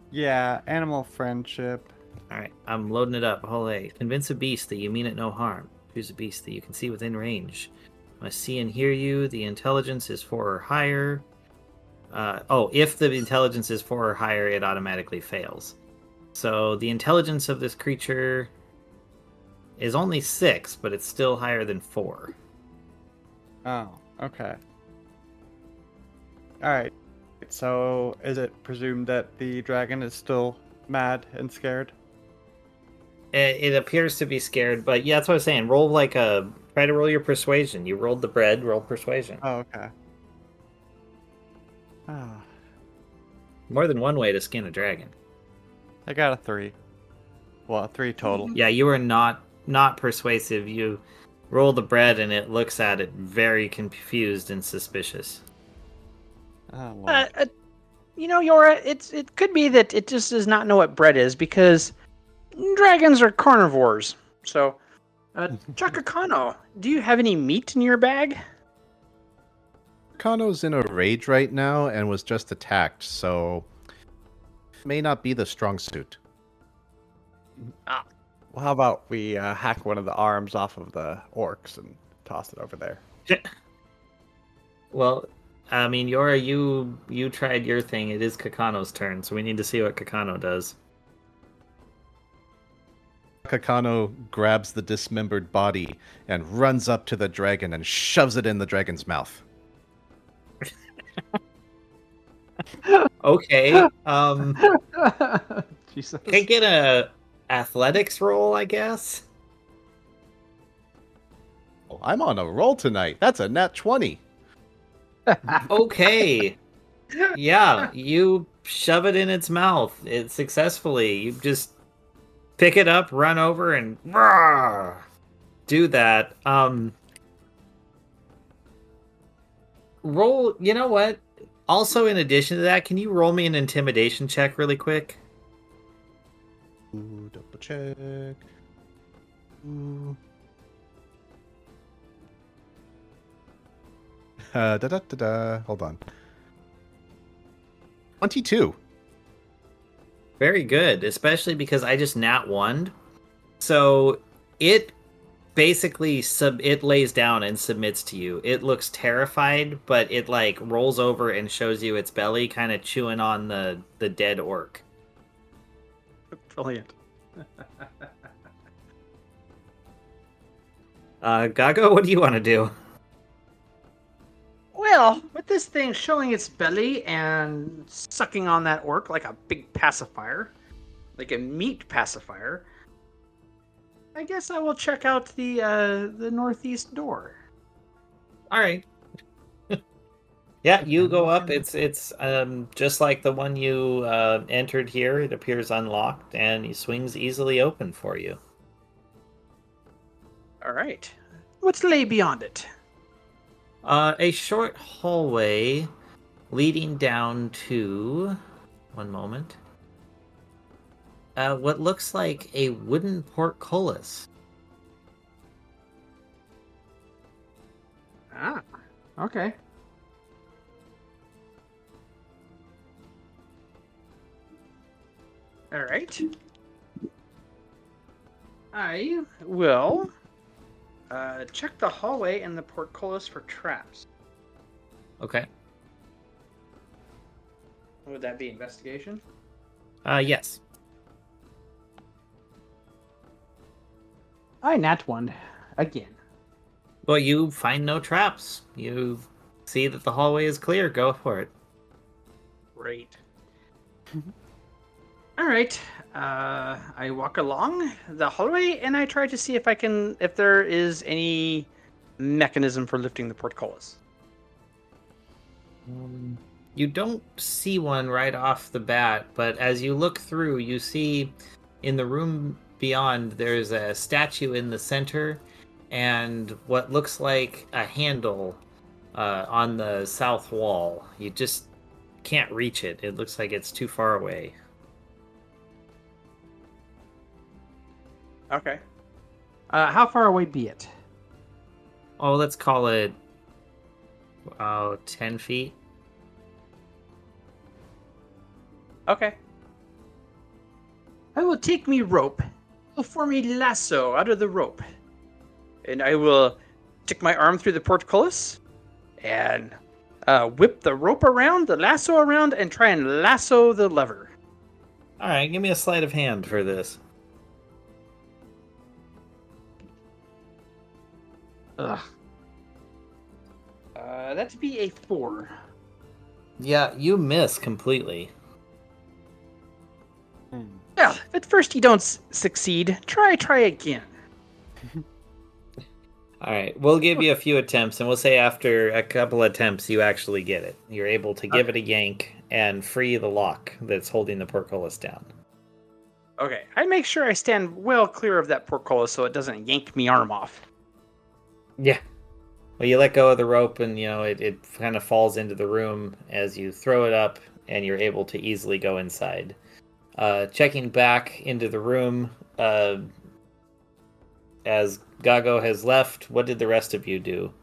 Yeah, animal friendship. Alright, I'm loading it up. Holy. Convince a beast that you mean it no harm. Choose a beast that you can see within range. Must see and hear you. The intelligence is 4 or higher. If the intelligence is 4 or higher, it automatically fails. So the intelligence of this creature is only 6, but it's still higher than 4. Oh, okay. Alright. So is it presumed that the dragon is still mad and scared? It appears to be scared, but yeah, that's what I was saying. Roll like a Try to roll your persuasion. You rolled the bread, roll persuasion. Oh, okay. Oh, More than one way to skin a dragon. I got a 3. Well, 3 total. Yeah, you are not persuasive. You roll the bread and it looks at it very confused and suspicious. Oh, well. Yora, it could be that it just does not know what bread is because dragons are carnivores. So, Chaka Kano, do you have any meat in your bag? Kano's in a rage right now and was just attacked, so may not be the strong suit. Well, how about we hack one of the arms off of the orcs and toss it over there? Well, I mean, Yora, you tried your thing. It is Kakano's turn, so we need to see what Kakano does. Kakano grabs the dismembered body and runs up to the dragon and shoves it in the dragon's mouth. Okay. Jesus. Can I get a athletics roll, I guess? Oh, I'm on a roll tonight. That's a nat 20. Okay. Yeah, you shove it in its mouth. It successfully. You just pick it up, run over, and do that. Roll. You know what? Also, in addition to that, can you roll me an intimidation check really quick? Ooh, double check. Ooh. Hold on. 22. Very good, especially because I just nat 1'd. So it basically it lays down and submits to you. It looks terrified, but it like rolls over and shows you its belly, kind of chewing on the dead orc. Brilliant. Gago, what do you want to do? Well, with this thing showing its belly and sucking on that orc like a big pacifier, like a meat pacifier, I guess I will check out the northeast door. All right. Yeah, you go up. It's just like the one you entered here. It appears unlocked, and it swings easily open for you. All right. What's lay beyond it? A short hallway leading down to... One moment. What looks like a wooden portcullis. Ah, okay. All right. I will check the hallway and the portcullis for traps. Okay. Would that be investigation? Yes. I nat one again. Well, you find no traps. You see that the hallway is clear. Go for it. Great. All right. I walk along the hallway and I try to see if there is any mechanism for lifting the portcullis. You don't see one right off the bat, but as you look through, you see in the room beyond there's a statue in the center and what looks like a handle on the south wall. You just can't reach it. It looks like it's too far away. Okay. How far away be it? Oh, let's call it 10 feet. Okay. I will take me rope. I will form a lasso out of the rope. And I will stick my arm through the portcullis and whip the rope around, the lasso around, and try and lasso the lever. All right, give me a sleight of hand for this. Ugh. That'd be a 4. Yeah, you miss completely. Well, if at first you don't succeed, try again. All right, we'll give you a few attempts, and we'll say after a couple attempts, you actually get it. You're able to give it a yank and free the lock that's holding the portcullis down. Okay, I make sure I stand well clear of that portcullis so it doesn't yank me arm off. Yeah. Well, you let go of the rope, and it kind of falls into the room as you throw it up, and you're able to easily go inside. Checking back into the room, as Gago has left, what did the rest of you do?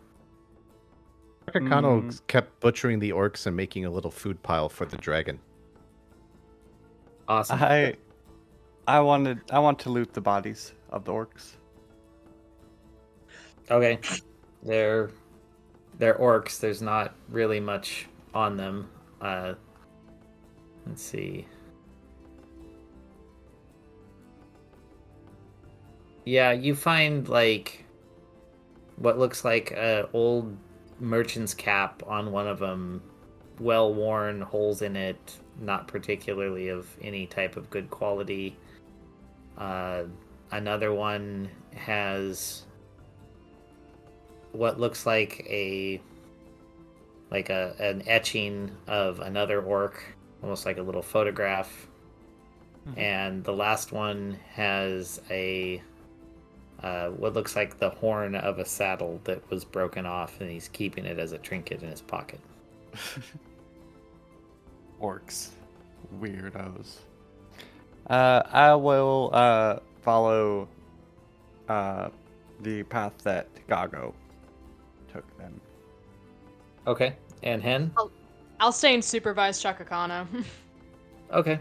Takakano kept butchering the orcs and making a little food pile for the dragon. Awesome. I want to loot the bodies of the orcs. Okay. They're orcs. There's not really much on them. Let's see. Yeah, you find like what looks like an old merchant's cap on one of them, well worn, holes in it, not particularly of any type of good quality. Another one has what looks like an etching of another orc, almost like a little photograph. And the last one has what looks like the horn of a saddle that was broken off, and he's keeping it as a trinket in his pocket. Orcs. Weirdos. I will follow the path that Gago took then. Okay. And Hen? I'll stay and supervise Chakakano. Okay.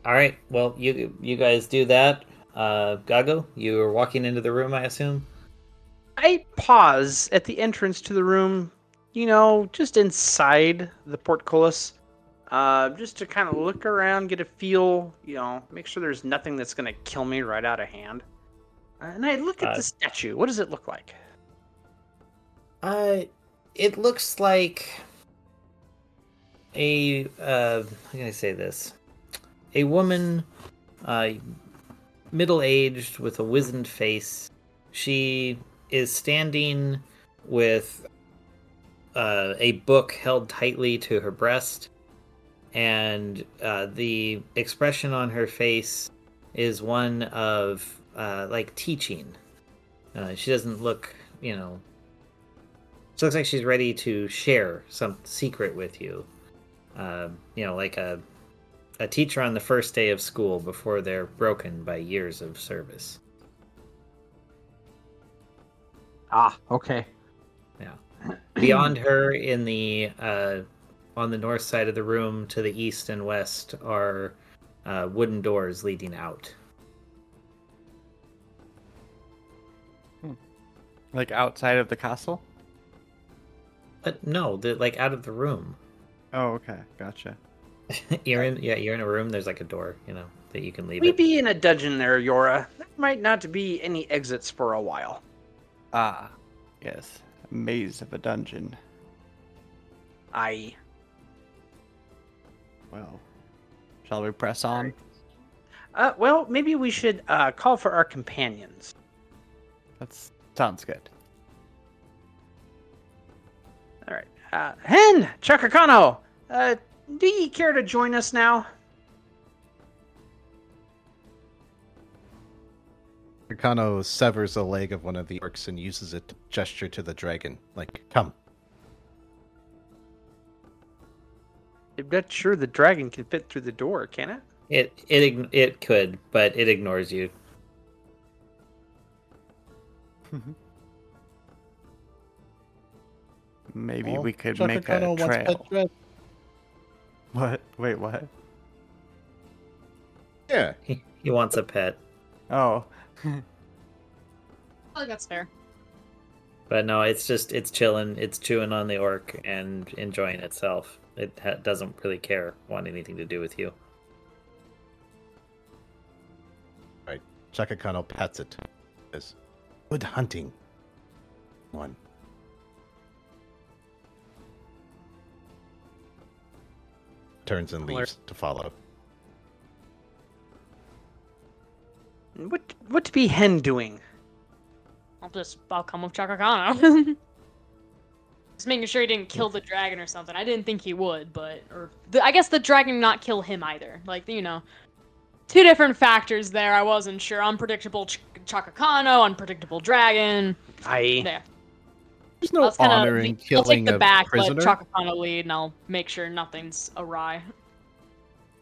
All right. Well, you guys do that. Gago, you are walking into the room, I assume? I pause at the entrance to the room, just inside the portcullis, just to kind of look around, get a feel, make sure there's nothing that's going to kill me right out of hand. And I look at the statue. What does it look like? It looks like how can I say this? A woman, middle-aged with a wizened face. She is standing with a book held tightly to her breast, and the expression on her face is one of like teaching. She doesn't look, she looks like she's ready to share some secret with you. Like a teacher on the first day of school before they're broken by years of service. Ah, okay. Yeah. Beyond her, in the on the north side of the room, to the east and west, are wooden doors leading out. Like outside of the castle? But no, like out of the room. Oh, okay, gotcha. You're in a room. There's like a door, that you can leave. We be in a dungeon there, Yora. There might not be any exits for a while. Ah, yes. A maze of a dungeon. Aye. Well, shall we press on? Well, maybe we should call for our companions. That sounds good. All right. Hen! Chakakano! Do ye care to join us now? Takakano severs a leg of one of the orcs and uses it to gesture to the dragon, like, come. I'm not sure the dragon can fit through the door, can it? It could, but it ignores you. Maybe Well, we could Chakakano make a wants pet trail. dress. What? Wait, what? Yeah. He wants a pet. Oh. I think that's fair. But no, it's chilling. It's chewing on the orc and enjoying itself. It doesn't really want anything to do with you. Right. Chakakano pets it. Says, good hunting. One. Turns and leaves to follow. What be Hen doing? I'll come with Chakakano. Just making sure he didn't kill the dragon or something. I didn't think he would, but I guess the dragon not kill him either. Like, you know, two different factors there. I wasn't sure. Unpredictable Chakakano, unpredictable dragon. Yeah. There's no honor in I'll take killing the a back, prisoner. let Chakakano lead, and I'll make sure nothing's awry.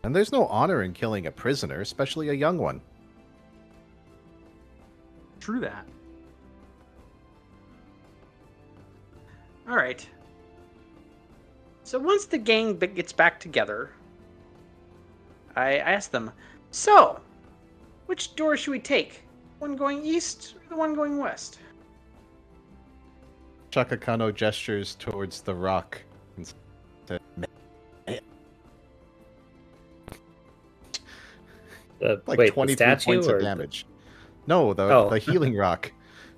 And there's no honor in killing a prisoner, especially a young one. True that. All right. So once the gang gets back together, I ask them, so, which door should we take? One going east or the one going west? Chakakano gestures towards the rock and says, like wait, 23 the statue points or of damage. No, the healing rock.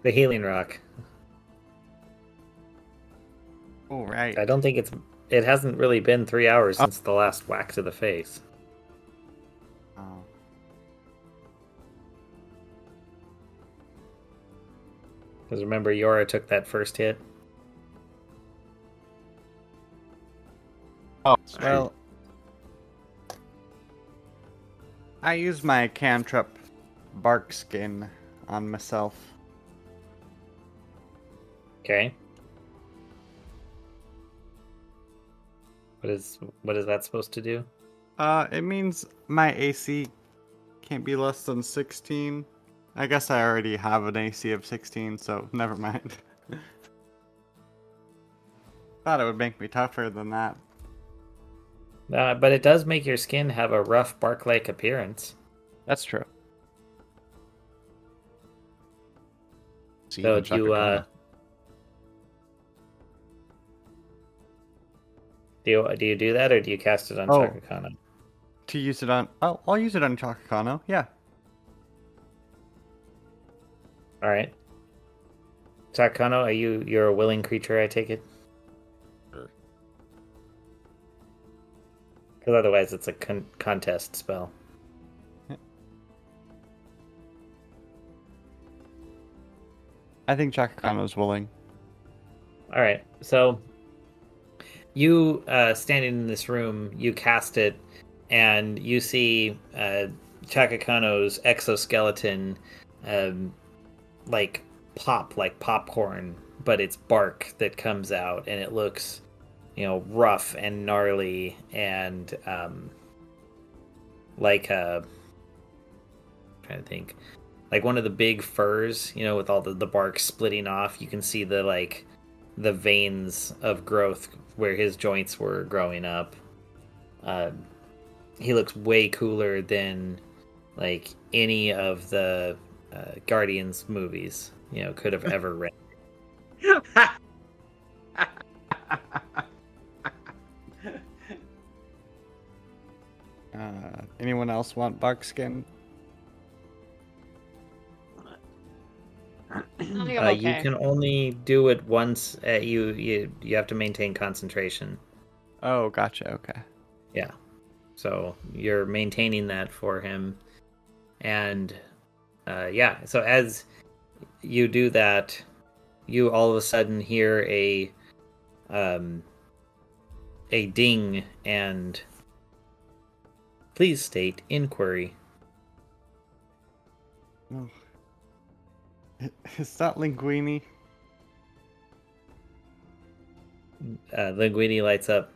The healing rock. Oh, right. I don't think it hasn't really been 3 hours since the last whack to the face. Oh. Because remember, Yora took that first hit. Oh, well. I use my cantrip bark skin on myself. Okay. What is that supposed to do? It means my AC can't be less than 16. I guess I already have an AC of 16, so never mind. Thought it would make me tougher than that. But it does make your skin have a rough bark-like appearance. That's true. So do you do that, or do you cast it on Chakakano? To use it on... Oh, I'll use it on Chakakano, yeah. Alright. Chakakano, you're a willing creature, I take it? Because otherwise it's a contest spell. I think Chakakano's willing. Alright, so you standing in this room, you cast it, and you see Chakakano's exoskeleton pop like popcorn, but it's bark that comes out, and it looks, rough and gnarly, and like I'm trying to think, like one of the big furs, with all the bark splitting off. You can see the veins of growth where his joints were growing up. He looks way cooler than any of the Guardians movies could have ever read. Anyone else want bark skin? I think I'm okay. You can only do it once. You have to maintain concentration. Oh, gotcha. Okay. Yeah. So you're maintaining that for him, and So as you do that, you all of a sudden hear a ding and please state inquiry. Oh. Is that Linguini? Linguini lights up.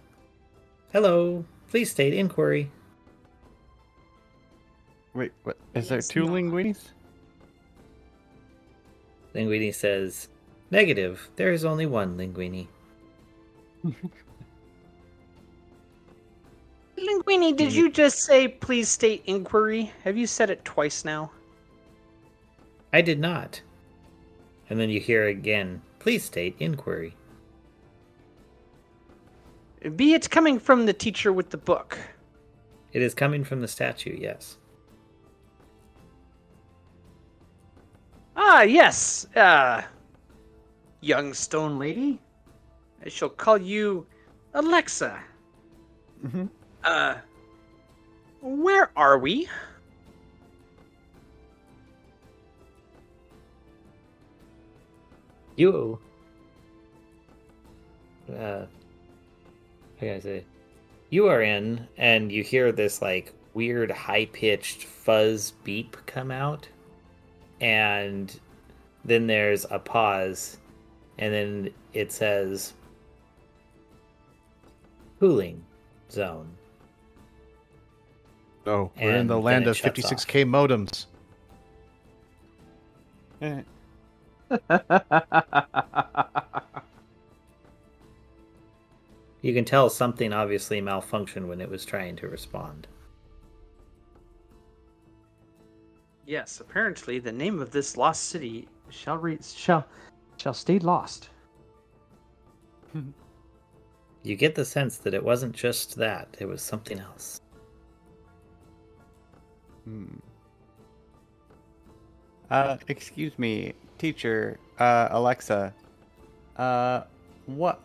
Hello, please state inquiry. Wait, what? Is there two Linguinis? Linguini says, negative, there is only one Linguini. Linguini, did you just say please state inquiry? Have you said it twice now? I did not. And then you hear again, please state inquiry. Be it coming from the teacher with the book. It is coming from the statue, yes. Ah, yes. Young stone lady. I shall call you Alexa. Mm-hmm. Where are we? You, how can I say? You are in, and you hear this like weird high-pitched fuzz beep come out, and then there's a pause, and then it says cooling zone. Oh, we're in the And land then of it shuts 56K modems. Eh, You can tell something obviously malfunctioned when it was trying to respond. Yes, apparently the name of this lost city shall stay lost. You get the sense that it wasn't just that, it was something else. Excuse me, teacher, Alexa. What?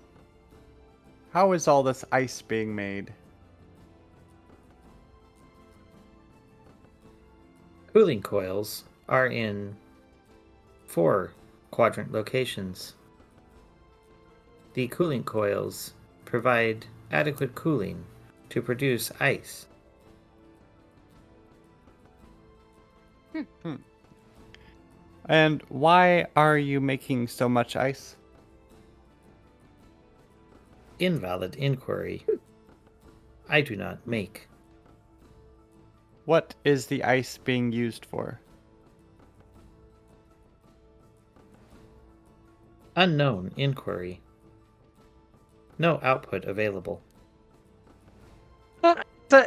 How is all this ice being made? Cooling coils are in 4 quadrant locations. The cooling coils provide adequate cooling to produce ice. And why are you making so much ice? Invalid inquiry. I do not make. What is the ice being used for? Unknown inquiry. No output available.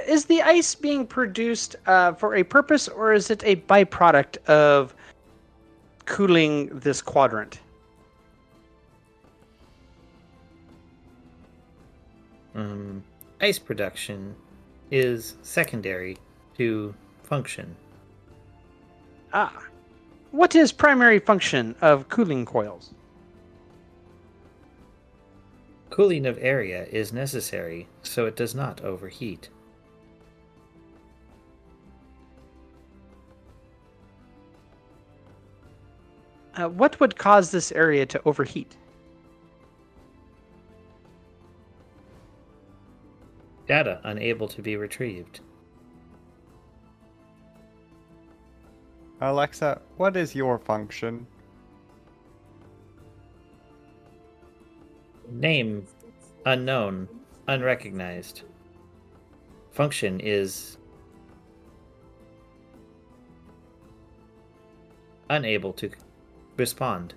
Is the ice being produced for a purpose, or is it a byproduct of cooling this quadrant? Ice production is secondary to function. Ah. What is primary function of cooling coils? Cooling of area is necessary so it does not overheat. What would cause this area to overheat? Data unable to be retrieved. Alexa, what is your function? Name unknown, unrecognized. Function is unable to respond.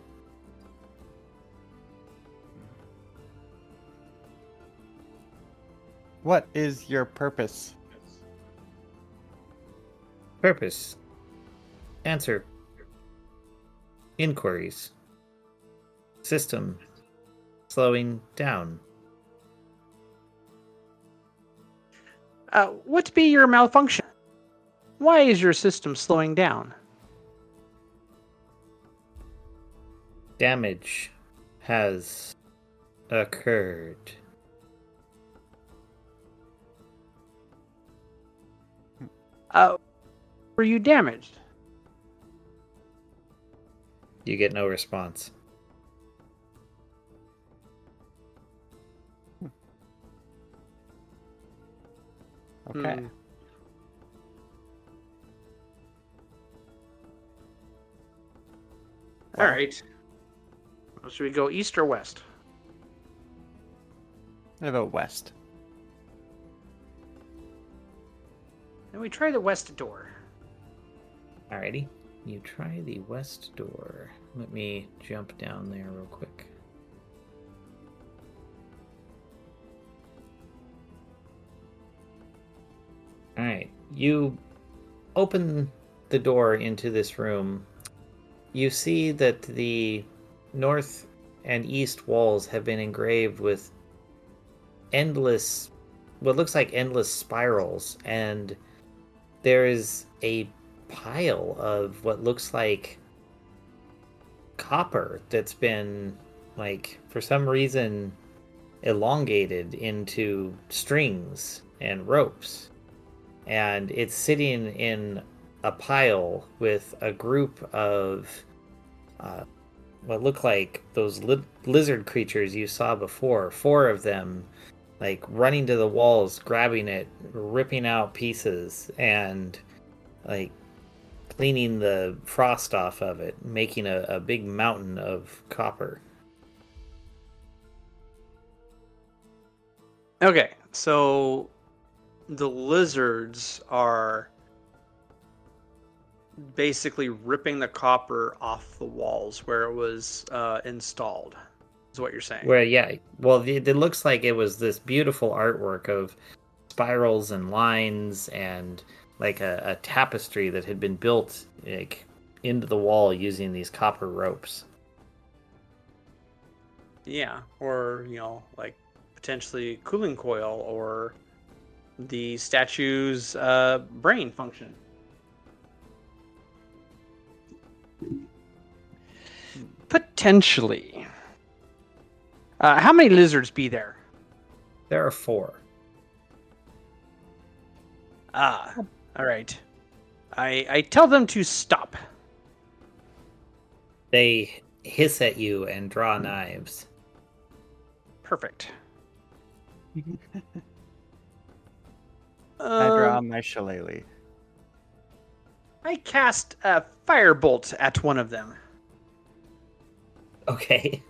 What is your purpose? Purpose. Answer. Inquiries. System. Slowing down. What be your malfunction? Why is your system slowing down? Damage has occurred. Were you damaged? You get no response. Okay. All right. Well, should we go east or west? I vote west. And we try the west door. Alrighty. You try the west door. Let me jump down there real quick. Alright. You open the door into this room. You see that the north and east walls have been engraved with endless, what looks like endless spirals, and there is a pile of what looks like copper that's been, like, for some reason elongated into strings and ropes, and it's sitting in a pile with a group of what look like those lizard creatures you saw before. 4 of them, like running to the walls, grabbing it, ripping out pieces, and like cleaning the frost off of it, making a big mountain of copper. Okay, so the lizards are basically ripping the copper off the walls where it was installed, is what you're saying. Where, yeah, well, it looks like it was this beautiful artwork of spirals and lines and like a tapestry that had been built like into the wall using these copper ropes. Yeah, or, like potentially cooling coil or the statue's brain function. Potentially. How many lizards be there? There are 4. Ah, all right. I tell them to stop. They hiss at you and draw knives. Perfect. I draw my shillelagh. I cast a firebolt at one of them. Okay.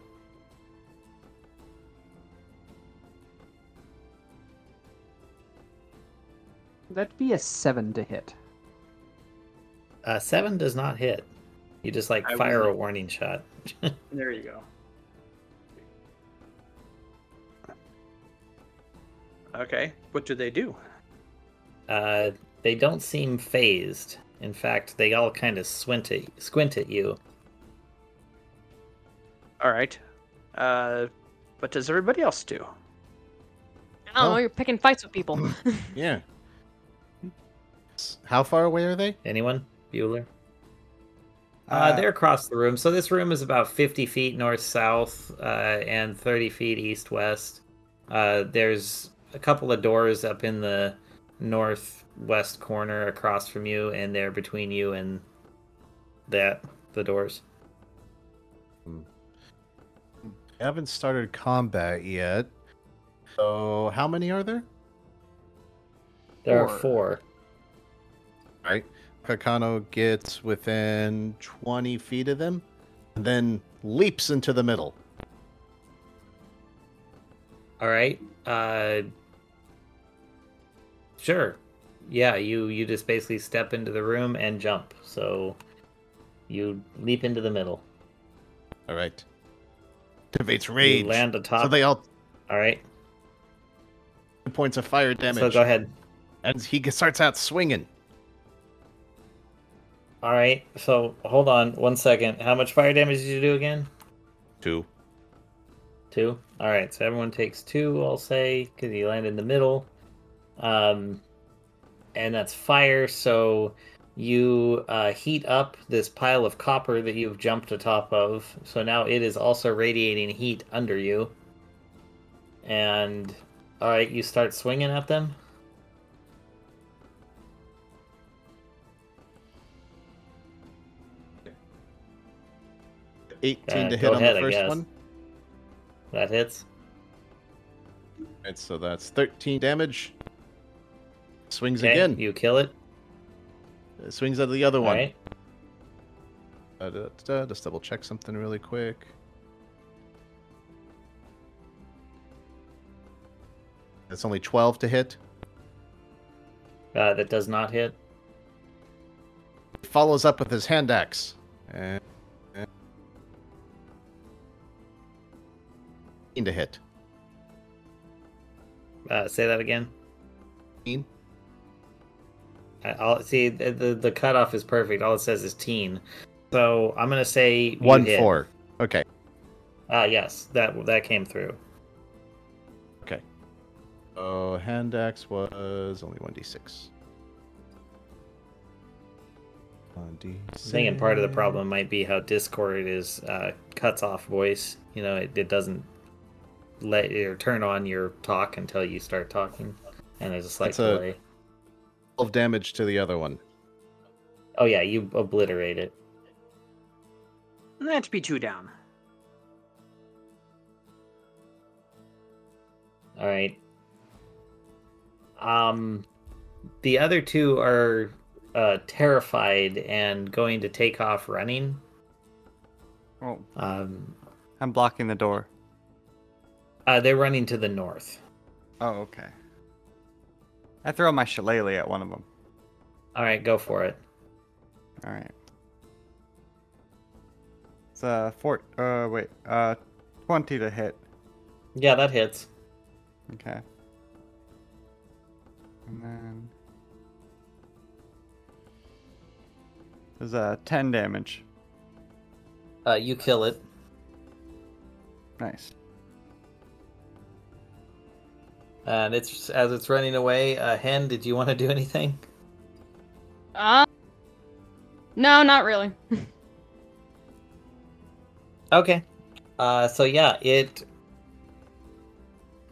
That'd be a 7 to hit. 7 does not hit. You just like I fire will- a warning shot. There you go. Okay, what do they do? They don't seem phased. In fact, they all kind of squint at you. All right. What does everybody else do? I don't know. Oh. You're picking fights with people. Yeah. How far away are they? Anyone? Bueller? Uh, They're across the room. So this room is about 50 feet north-south and 30 feet east-west. There's a couple of doors up in the northwest corner across from you, and they're between you and the doors. Haven't started combat yet. So how many are there? There are 4. 4. Right. Kakano gets within 20 feet of them, and then leaps into the middle. All right. Sure. Yeah, you just basically step into the room and jump. So you leap into the middle. All right. Activates rage. You land atop. So they all All right. points of fire damage. So go ahead. And he starts out swinging. All right. So hold on 1 second. How much fire damage did you do again? 2. 2. All right. So everyone takes 2. I'll say because you land in the middle. And that's fire. So you heat up this pile of copper that you've jumped atop of. So now it is also radiating heat under you. And all right, you start swinging at them. $18 to go hit on ahead, the I first guess. one. That hits. Right, so that's 13 damage. Swings Okay, again. you kill it. Swings at the other All one. right. Just double check something really quick. That's only 12 to hit. That does not hit. Follows up with his hand axe. And to hit. Say that again. 15. I'll see the cutoff is perfect. All it says is teen. So I'm gonna say you 1 hit. 4. Okay. Yes, that came through. Okay. So hand axe was only 1d6. 1d6. I'm thinking part of the problem might be how Discord is cuts off voice. You know, it doesn't let you turn on your talk until you start talking, and there's a slight That's a- delay. 12 damage to the other one. Oh yeah, you obliterate it. That'd be 2 down. All right. The other two are terrified and going to take off running. Oh, Um, I'm blocking the door. they're running to the north. Oh, okay. I throw my shillelagh at one of them. All right, go for it. All right. It's 20 to hit. Yeah, that hits. Okay. And then there's 10 damage. You kill it. Nice. And it's as it's running away. Hen, did you want to do anything? No, not really. Okay. So yeah, it,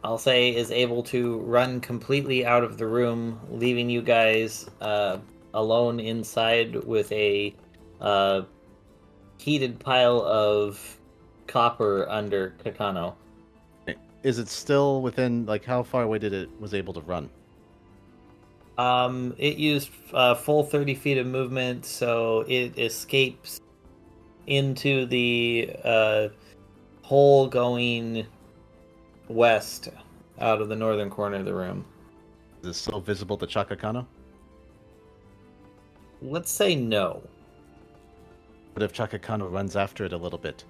I'll say, is able to run completely out of the room, leaving you guys alone inside with a heated pile of copper under Kakano. Is it still within, like, how far away was able to run? It used full 30 feet of movement, so it escapes into the hole going west out of the northern corner of the room. Is it still visible to Chakakano? Let's say no. What if Chakakano runs after it a little bit?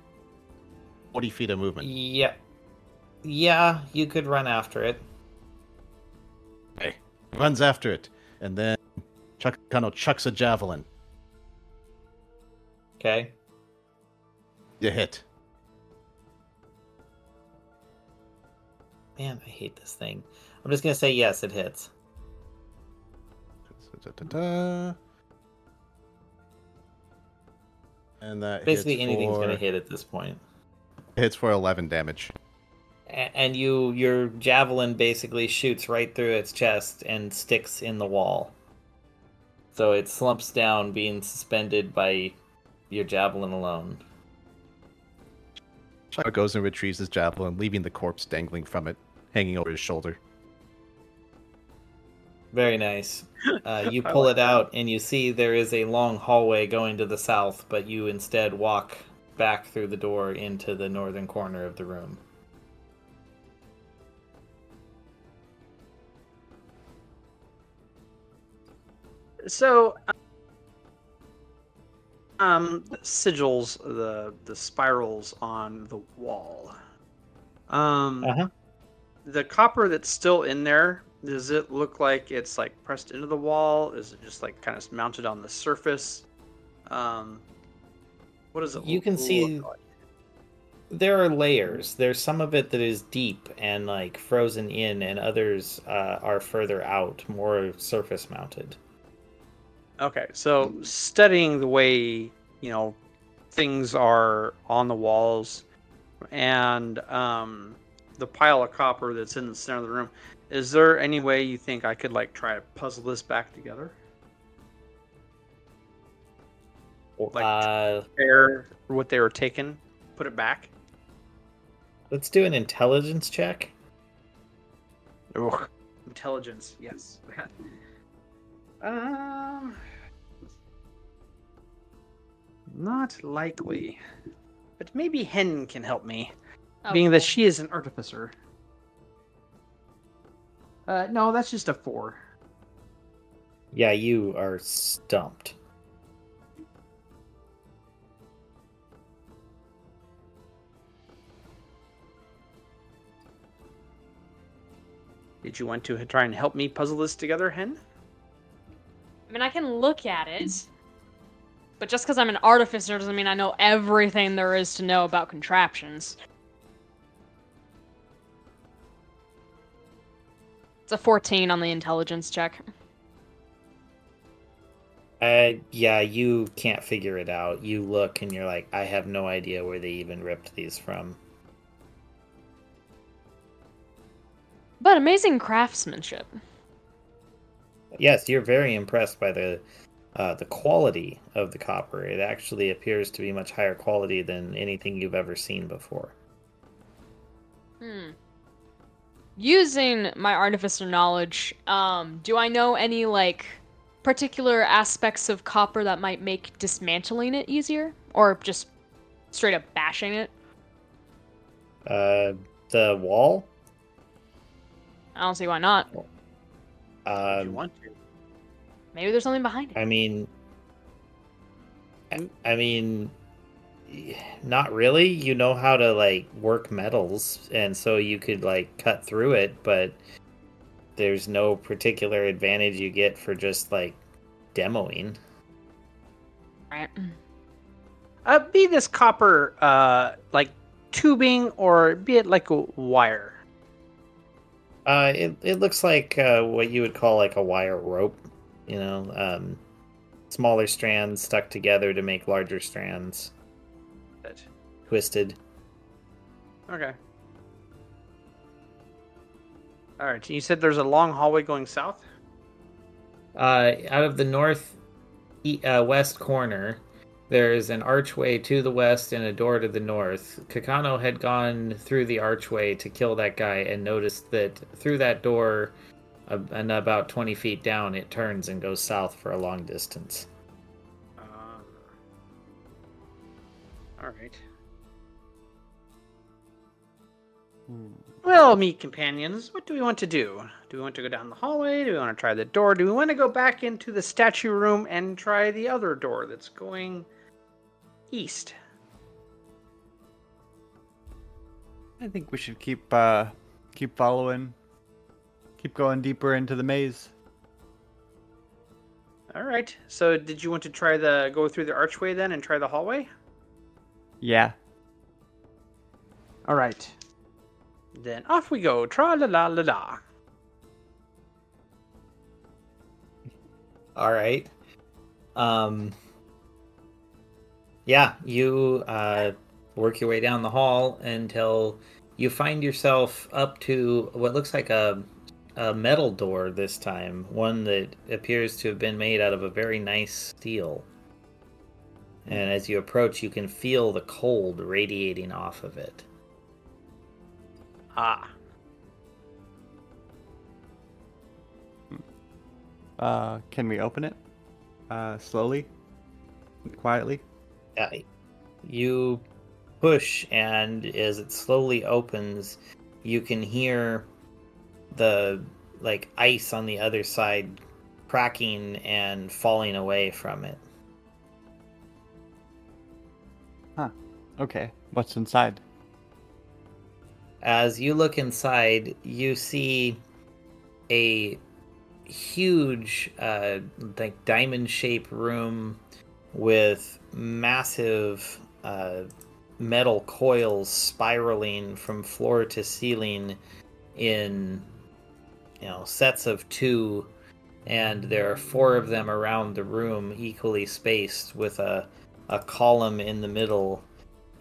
40 feet of movement. Yeah. Yeah, you could run after it. Okay. Runs after it, and then Chakakano chucks a javelin. Okay. You hit. Man, I hate this thing. I'm just gonna say yes, it hits. And that Basically hits anything's for... gonna hit at this point. Hits for 11 damage. And your javelin basically shoots right through its chest and sticks in the wall. So it slumps down, being suspended by your javelin alone. Chaka goes and retrieves his javelin, leaving the corpse dangling from it, hanging over his shoulder. Very nice. You pull it out, and you see there is a long hallway going to the south, but you instead walk back through the door into the northern corner of the room. So, the sigils, the spirals on the wall. The copper that's still in there, does it look like it's like pressed into the wall? Is it just like kind of mounted on the surface? What does it You can look see like? there are layers. There's some of it that is deep and like frozen in, and others are further out, more surface mounted. Okay, so studying the way, things are on the walls and the pile of copper that's in the center of the room, is there any way you think I could like try to puzzle this back together? Like compare what they were taking, put it back? Let's do an intelligence check. Ugh. Intelligence, yes. Not likely. But maybe Hen can help me, being that she is an artificer. No, that's just a 4. Yeah, you are stumped. Did you want to try and help me puzzle this together, Hen? I mean, I can look at it, but just because I'm an artificer doesn't mean I know everything there is to know about contraptions. It's a 14 on the intelligence check. Yeah, you can't figure it out. You look and you're like, I have no idea where they even ripped these from. But amazing craftsmanship. Yes, you're very impressed by the quality of the copper. It actually appears to be much higher quality than anything you've ever seen before. using my artificer knowledge, do I know any like particular aspects of copper that might make dismantling it easier, or just straight up bashing it? The wall. I don't see why not. Would you want to? Maybe there's something behind it. I mean, not really. You know how to like work metals, and so you could like cut through it, but there's no particular advantage you get for just like demoing. Right. Be this copper, like tubing, or be it like a wire. It looks like what you would call like a wire rope. You know, smaller strands stuck together to make larger strands. Good. Twisted. Okay. All right. You said there's a long hallway going south. Out of the west corner, there's an archway to the west and a door to the north. Kakano had gone through the archway to kill that guy and noticed that through that door, and about 20 feet down, it turns and goes south for a long distance. All right. Well, meet companions, what do we want to do? Do we want to go down the hallway? Do we want to try the door? Do we want to go back into the statue room and try the other door that's going east? I think we should keep following, keep going deeper into the maze. All right. So, did you want to try go through the archway then and try the hallway? Yeah. All right. Then off we go. Tra la la la la. All right. Yeah, you work your way down the hall until you find yourself up to what looks like a metal door this time, one that appears to have been made out of a very nice steel. And as you approach, you can feel the cold radiating off of it. Ah. Can we open it? Slowly? Quietly? Yeah, you push, and as it slowly opens, you can hear the like ice on the other side cracking and falling away from it. Huh. Okay. What's inside? As you look inside, you see a huge, like diamond-shaped room with massive metal coils spiraling from floor to ceiling in, sets of 2, and there are 4 of them around the room, equally spaced, with a column in the middle,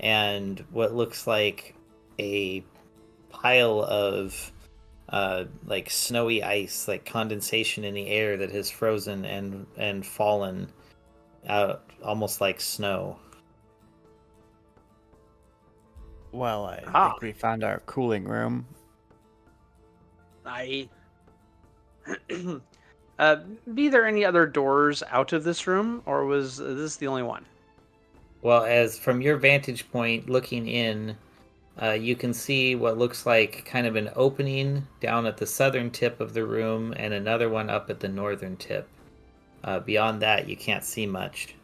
and what looks like a pile of like snowy ice, like condensation in the air that has frozen and fallen out almost like snow. Well, I think we found our cooling room. Be there any other doors out of this room, or was this the only one? Well, as from your vantage point looking in, you can see what looks like kind of an opening down at the southern tip of the room and another one up at the northern tip. Beyond that, you can't see much.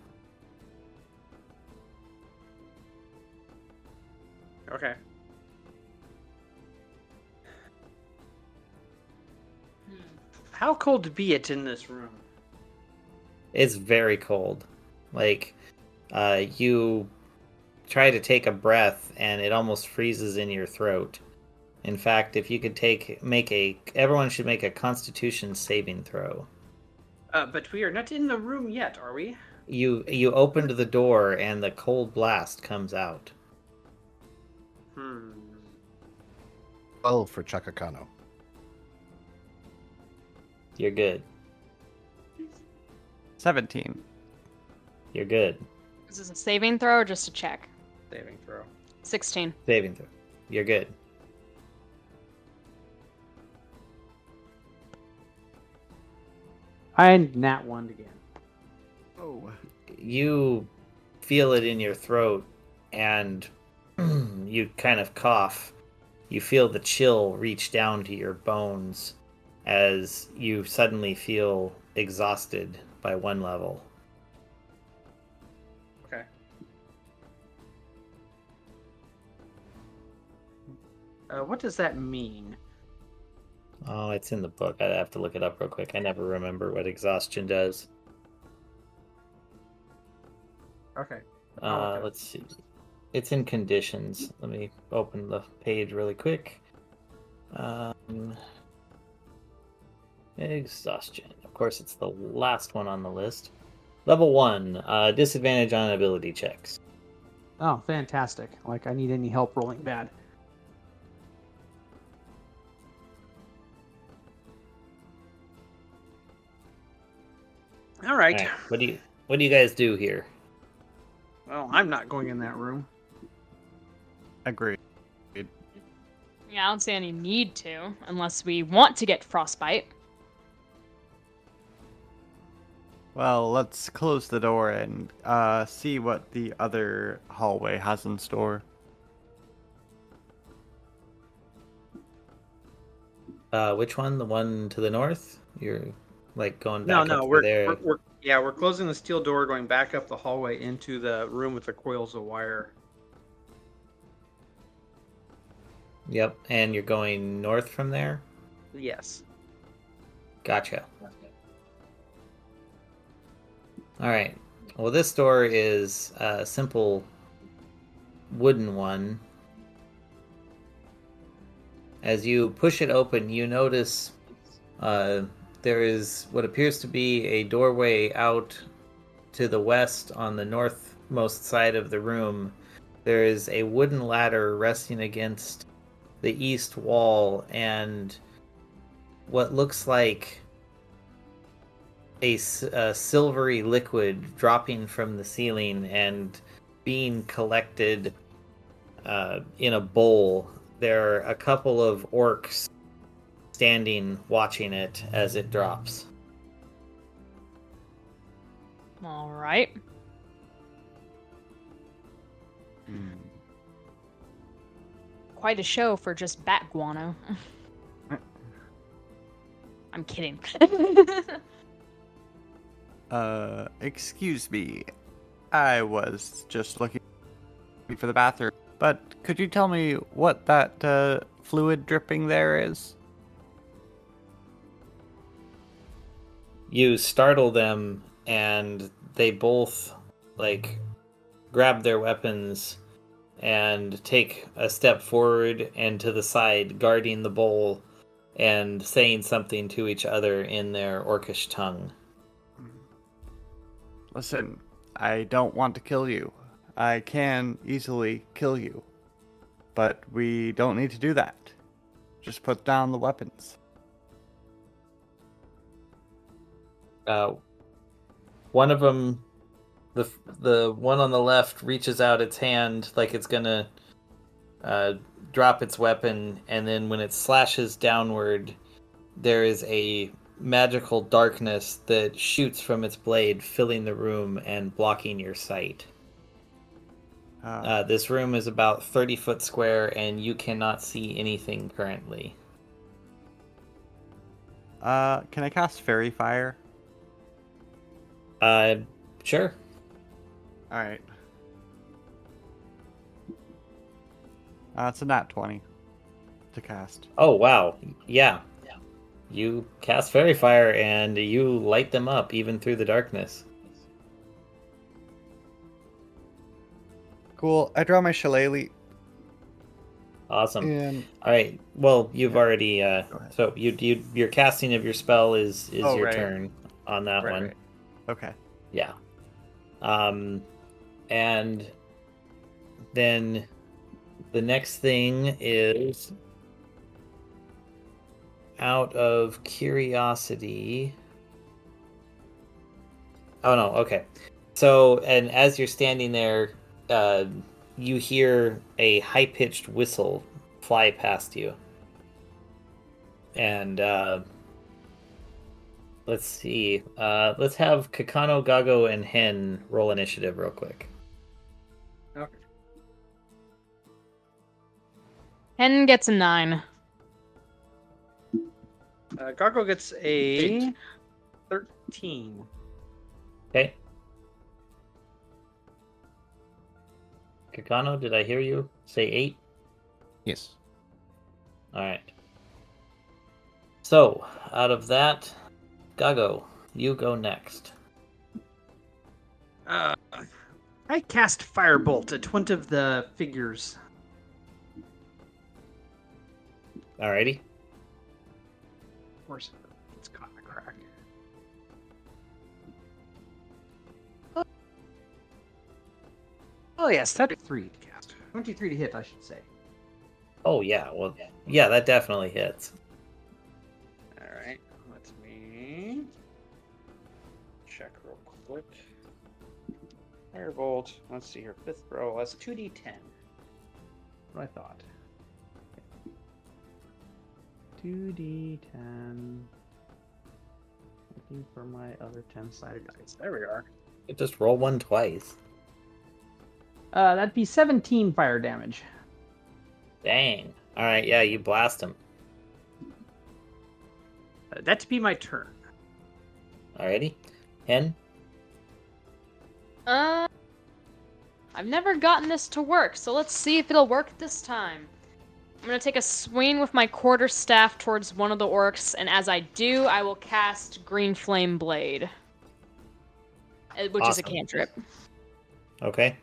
Okay. How cold be it in this room? It's very cold. Like, you try to take a breath and it almost freezes in your throat. In fact, if you could everyone should make a Constitution saving throw. But we are not in the room yet, are we? You opened the door and the cold blast comes out. 12 for Chakakano. You're good. 17. You're good. Is this a saving throw or just a check? Saving throw. 16. Saving throw. You're good. I nat one again. Oh. You feel it in your throat, and you kind of cough. You feel the chill reach down to your bones as you suddenly feel exhausted by 1 level. Okay. What does that mean? Oh, it's in the book. I'd have to look it up real quick. I never remember what exhaustion does. Okay. Okay. Let's see. It's in conditions. Let me open the page really quick. Exhaustion. Of course, it's the last one on the list. Level 1, disadvantage on ability checks. Oh, fantastic. Like, I need any help rolling bad. All right. All right. What do you guys do here? Well, I'm not going in that room. Agreed. Yeah, I don't see any need to, unless we want to get frostbite. Well, let's close the door and see what the other hallway has in store. Which one? The one to the north? You're like going No, back no, up we're, through there. we're closing the steel door, going back up the hallway into the room with the coils of wire. Yep, and you're going north from there? Yes. Gotcha. Alright. Well, this door is a simple wooden one. As you push it open, you notice there is what appears to be a doorway out to the west on the northmost side of the room. There is a wooden ladder resting against the east wall, and what looks like a silvery liquid dropping from the ceiling and being collected in a bowl. There are a couple of orcs standing watching it as it drops. All right. Quite a show for just bat guano. I'm kidding. Excuse me. I was just looking for the bathroom, but could you tell me what that fluid dripping there is? You startle them, and they both grab their weapons and take a step forward and to the side, guarding the bowl and saying something to each other in their orcish tongue. Listen, I don't want to kill you. I can easily kill you. But we don't need to do that. Just put down the weapons. One of them, the one on the left, reaches out its hand like it's gonna drop its weapon, and then when it slashes downward, there is a magical darkness that shoots from its blade, filling the room and blocking your sight. This room is about 30 foot square, and you cannot see anything currently. Can I cast Fairy Fire? Sure. Alright. It's a nat 20 to cast. Oh, wow. Yeah. You cast Fairy Fire, and you light them up, even through the darkness. Cool. I draw my shillelagh. Awesome. And... All right. Well, you've already. So your casting of your spell is your right. turn on that one. Right. Okay. Yeah. And then the next thing is, out of curiosity. Oh no. Okay. So, and as you're standing there, you hear a high-pitched whistle fly past you. And Let's see. Let's have Kakano, Gago, and Hen roll initiative real quick. Okay. Hen gets a 9. Gargo gets a 13. Okay. Kakano, did I hear you say 8? Yes. All right. So, out of that, Gago, you go next. I cast Firebolt at one of the figures. Alrighty. Of course, it's caught in a crack. Oh yes, that 3 to cast. 23 to hit, I should say. Oh yeah, well, yeah, that definitely hits. All right, let me check real quick. Firebolt. Let's see here. 5th row. That's 2d10. What I thought. 2d10. Looking for my other 10-sided dice. There we are. You just roll one twice. That'd be 17 fire damage. Dang. All right, yeah, you blast him. That'd be my turn. Alrighty. Hen? I've never gotten this to work, so let's see if it'll work this time. I'm gonna take a swing with my quarterstaff towards one of the orcs, and as I do, I will cast Green Flame Blade, which is a Awesome. cantrip. Okay.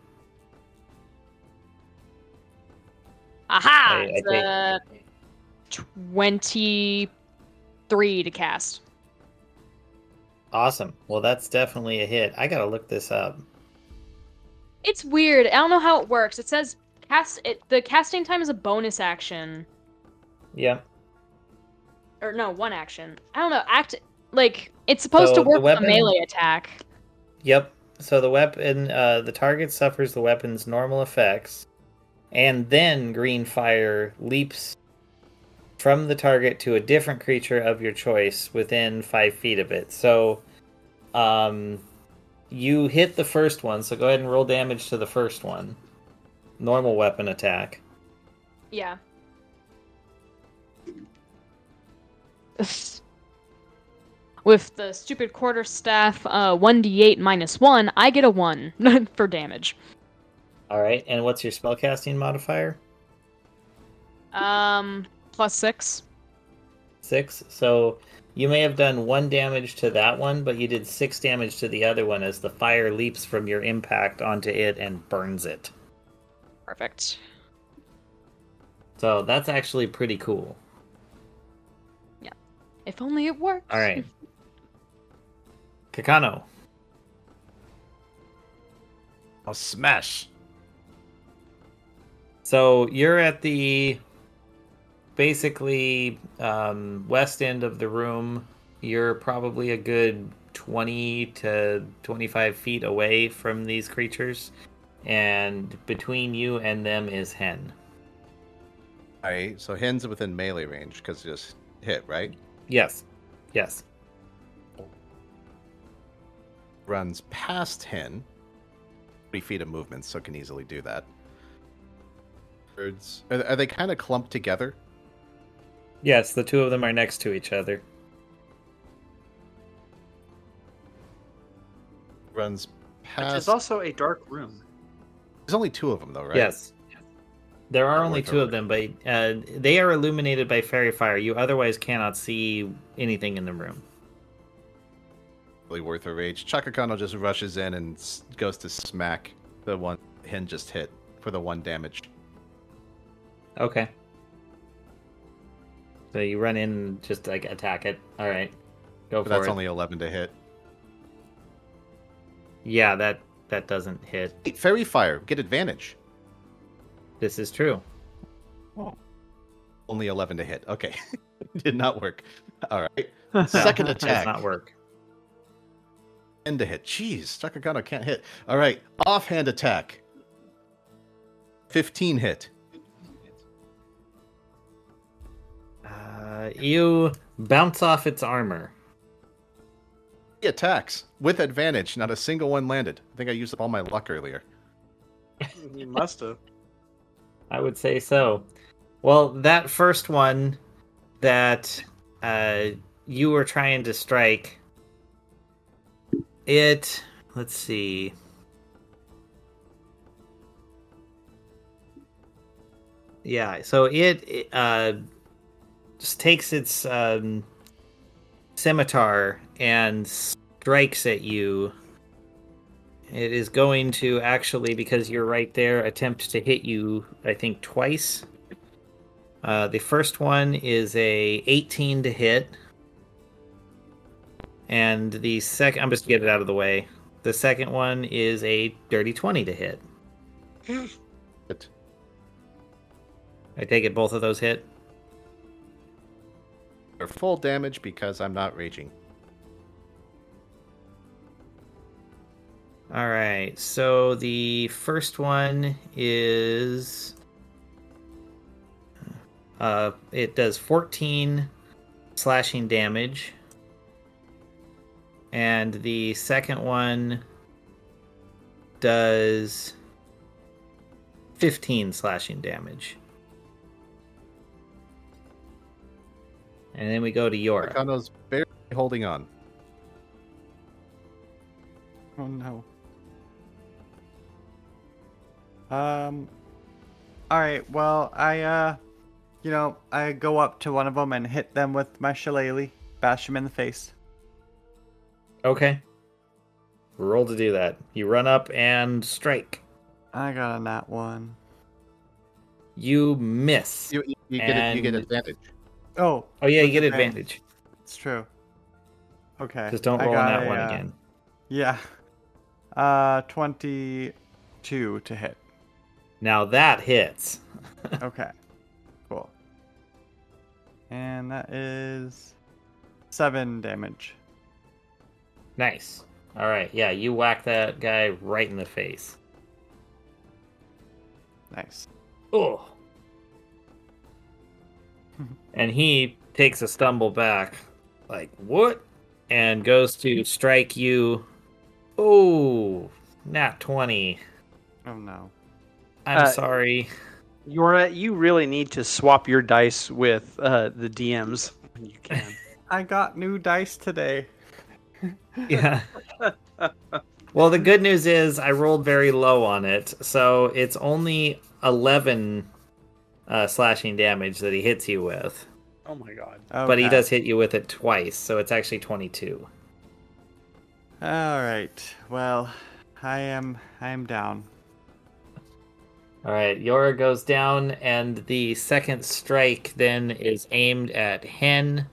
Aha! I It's a 23 to cast. Awesome. Well, that's definitely a hit. I gotta look this up. It's weird. I don't know how it works. It says the casting time is a bonus action. Yeah. Or no, one action. I don't know. It's supposed So to work the with a weapon- melee attack. Yep. So the weapon, the target suffers the weapon's normal effects, and then green fire leaps from the target to a different creature of your choice within 5 feet of it. So, you hit the first one, so go ahead and roll damage to the first one. Normal weapon attack. Yeah. With the stupid quarterstaff 1d8 minus 1, I get a 1 for damage. Alright, and what's your spellcasting modifier? Plus 6. 6. So you may have done 1 damage to that one, but you did 6 damage to the other one as the fire leaps from your impact onto it and burns it. Perfect. So that's actually pretty cool. Yeah. If only it worked. Alright. Kakano. I'll smash. So you're at the basically west end of the room. You're probably a good 20 to 25 feet away from these creatures. And between you and them is Hen. Alright, so Hen's within melee range because it just hit, right? Yes. Yes. Runs past Hen. 3 feet of movement, so can easily do that. Birds. Are they kind of clumped together? Yes, the two of them are next to each other. Runs past. Which is also a dark room. There's only 2 of them, though, right? Yes. There are Not only worth 2 it. of them, but they are illuminated by fairy fire. You otherwise cannot see anything in the room. Really worth a rage. Chakakano just rushes in and goes to smack the one Hen just hit for the 1 damage. Okay. So you run in and just like attack it. All right. Go But for that's it. only 11 to hit. Yeah, that doesn't hit. Hey, fairy fire, get advantage. This is true. Only 11 to hit. Okay. Did not work. All right. Second Does attack. not work. End to hit. Jeez, Chakakano can't hit. All right. Offhand attack. 15 hit. You bounce off its armor. attacks with advantage. Not a single one landed. I think I used up all my luck earlier. You must have. I would say so. Well, that first one that you were trying to strike, it. Let's see. Yeah, so it just takes its scimitar and strikes at you. It is going to actually, because you're right there, attempt to hit you, I think, twice. The first one is a 18 to hit. And the second, I'm just going to get it out of the way. The second one is a dirty 20 to hit. But I take it both of those hit? they're full damage because I'm not raging. All right, so the first one is it does 14 slashing damage, and the second one does 15 slashing damage. And then we go to Yora. Arcano's barely holding on. Oh no. Alright, well, I go up to one of them and hit them with my shillelagh, bash them in the face. Okay. Roll to do that. You run up and strike. I got a nat one. You miss. You get advantage. Oh Yeah, you get okay. advantage. It's true. Okay. Just don't roll on that one again. Yeah. 22 to hit. Now that hits. Okay. Cool. And that is 7 damage. Nice. All right. Yeah, you whack that guy right in the face. Nice. Oh. And he takes a stumble back, like, what? And goes to strike you. Oh, nat 20. Oh no. I'm sorry. Yora, you really need to swap your dice with the DMs when you can. I got new dice today. Yeah. Well, the good news is I rolled very low on it, so it's only 11 slashing damage that he hits you with. Oh my god. But he Okay. does hit you with it twice, so it's actually 22. All right. Well, I am down. All right, Yora goes down, and the second strike then is aimed at Hen,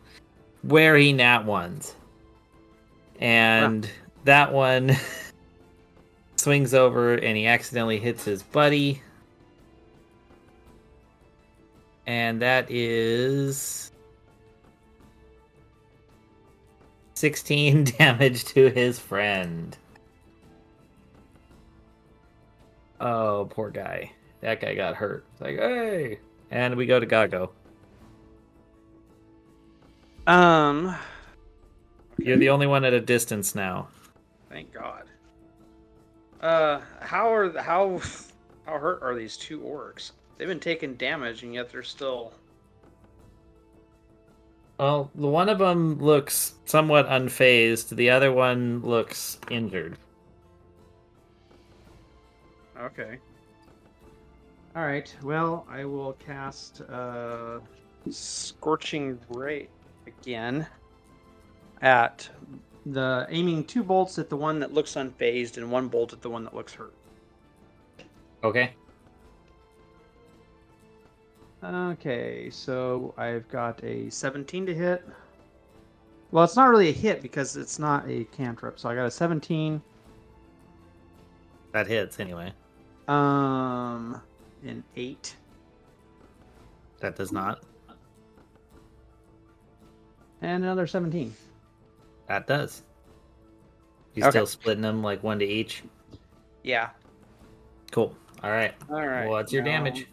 where he nat ones. And that one swings over, and he accidentally hits his buddy. And that is 16 damage to his friend. Oh, poor guy. That guy got hurt. It's like, hey! And we go to Gago. You're the only one at a distance now. Thank God. How hurt are these two orcs? They've been taking damage and yet they're still. Well, the one of them looks somewhat unfazed. The other one looks injured. Okay. All right. Well, I will cast. Scorching Ray again at The aiming 2 bolts at the one. one that looks unfazed and one bolt at the one that looks hurt. Okay. Okay, so I've got a 17 to hit. Well, it's not really a hit because it's not a cantrip. So I got a 17. That hits anyway. An 8. That does not. And another 17. That does. You Okay. still splitting them like 1 to each? Yeah. Cool. All right. All right. What's your damage?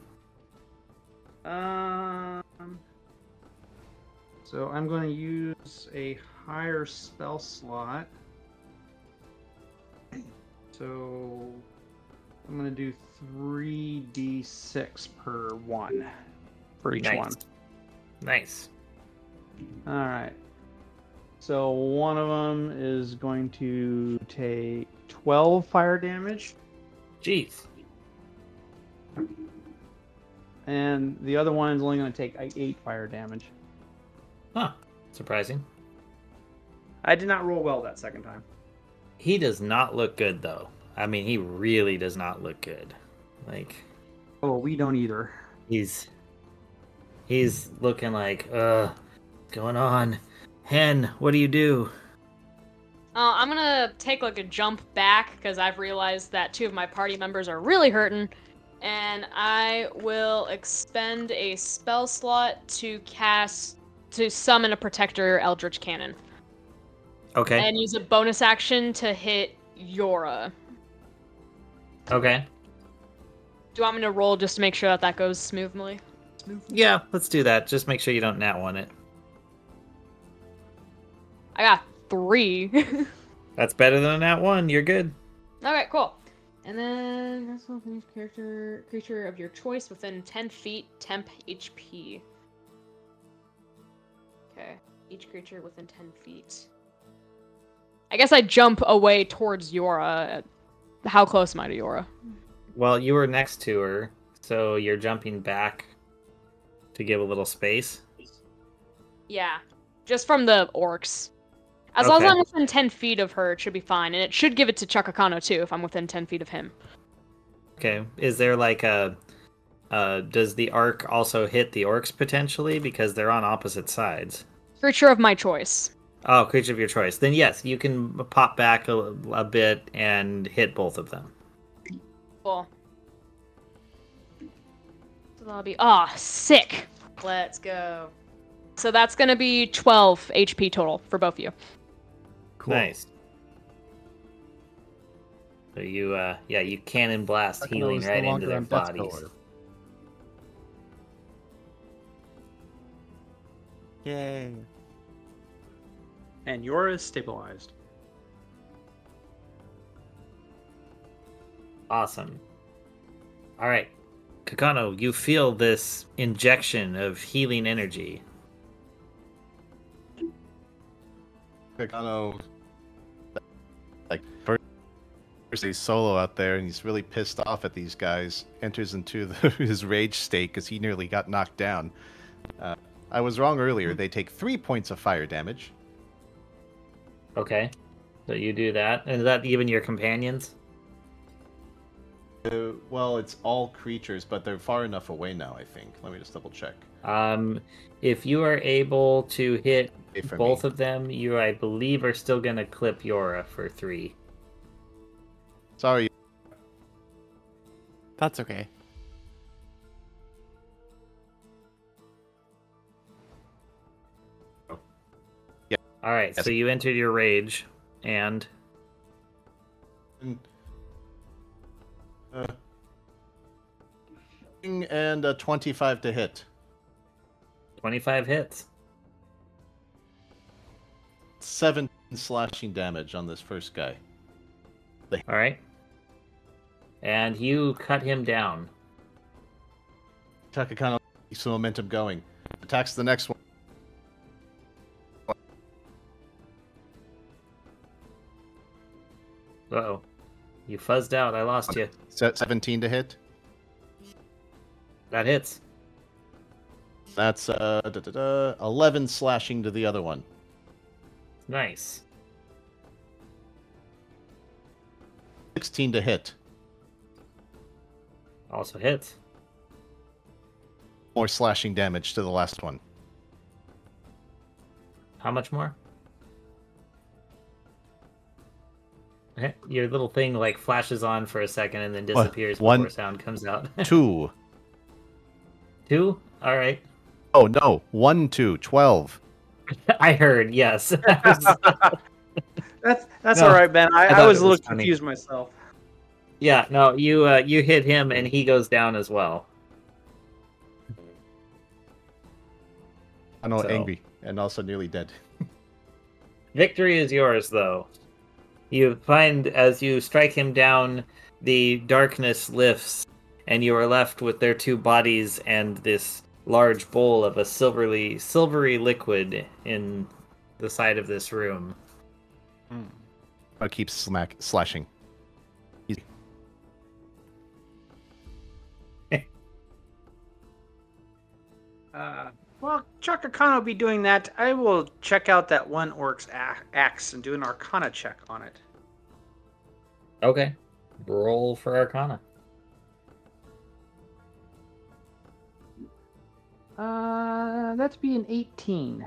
So I'm going to use a higher spell slot. So I'm gonna do 3d6 per one for each one. Nice. All right. So one of them is going to take 12 fire damage, Jeez. and the other one is only going to take 8 fire damage. Huh. Surprising. I did not roll well that second time. He does not look good, though. I mean, he really does not look good. Like, Oh, we don't either. he's looking like, what's going on? Hen, what do you do? I'm gonna take like a jump back because I've realized that 2 of my party members are really hurting, and I will expend a spell slot to summon a protector Eldritch Cannon. Okay. And use a bonus action to hit Yora. Okay. Do you want me to roll just to make sure that goes smoothly? Yeah, let's do that. Just make sure you don't nat one it. I got 3. That's better than a nat one. You're good. Okay, cool. And then that's one creature of your choice within 10 feet, temp HP. Okay, each creature within 10 feet. I guess I jump away towards Yora. How close am I to Yora? Well, you were next to her, so you're jumping back to give a little space. Yeah, just from the orcs. As long as Okay. I'm within 10 feet of her, it should be fine. And it should give it to Chakakano, too, if I'm within 10 feet of him. Okay. Is there like a... does the arc also hit the orcs potentially? Because they're on opposite sides. Creature of my choice. Oh, creature of your choice. Then yes, you can pop back a bit and hit both of them. Cool. So that'll be... Ah, sick! Let's go. So that's gonna be 12 HP total for both of you. Cool. Nice. So you, you cannon blast healing right into their bodies. Yay. And Yora is stabilized. Awesome. All right, Kakano, you feel this injection of healing energy. Kakano, like, first he's solo out there, and he's really pissed off at these guys. Enters into his rage state because he nearly got knocked down. I was wrong earlier. They take 3 points of fire damage. Okay, so you do that, and is that even your companions? Well, it's all creatures, but they're far enough away now, I think. Let me just double check. If you are able to hit For both me. of them, you, I believe, are still going to clip Yora for 3. Sorry. That's okay. All right, Yes. so you entered your rage, and And 25 to hit. 25 hits. 7 slashing damage on this first guy. All right. And you cut him down. Takakano keeps the momentum going. Attacks the next one. Uh-oh. You fuzzed out. I lost you. 17 to hit. That hits. That's 11 slashing to the other one. Nice. 16 to hit. Also hits. More slashing damage to the last one. How much more? Okay. Your little thing like flashes on for a second and then disappears One. before sound comes out. 2. 2? All right. Oh no, 1, 2, 12. I heard, yes. That's No, all right, Ben. I I thought was it a was little funny. confused myself. Yeah, no, you hit him and he goes down as well. I know, So- angry and also nearly dead. Victory is yours, though. You find as you strike him down, the darkness lifts, and you are left with their two bodies and this large bowl of a silvery liquid in the side of this room. I keep slashing. Well, Chaka Khan will be doing that. I will check out that one orc's axe and do an Arcana check on it. Okay. Roll for Arcana. That'd be an 18.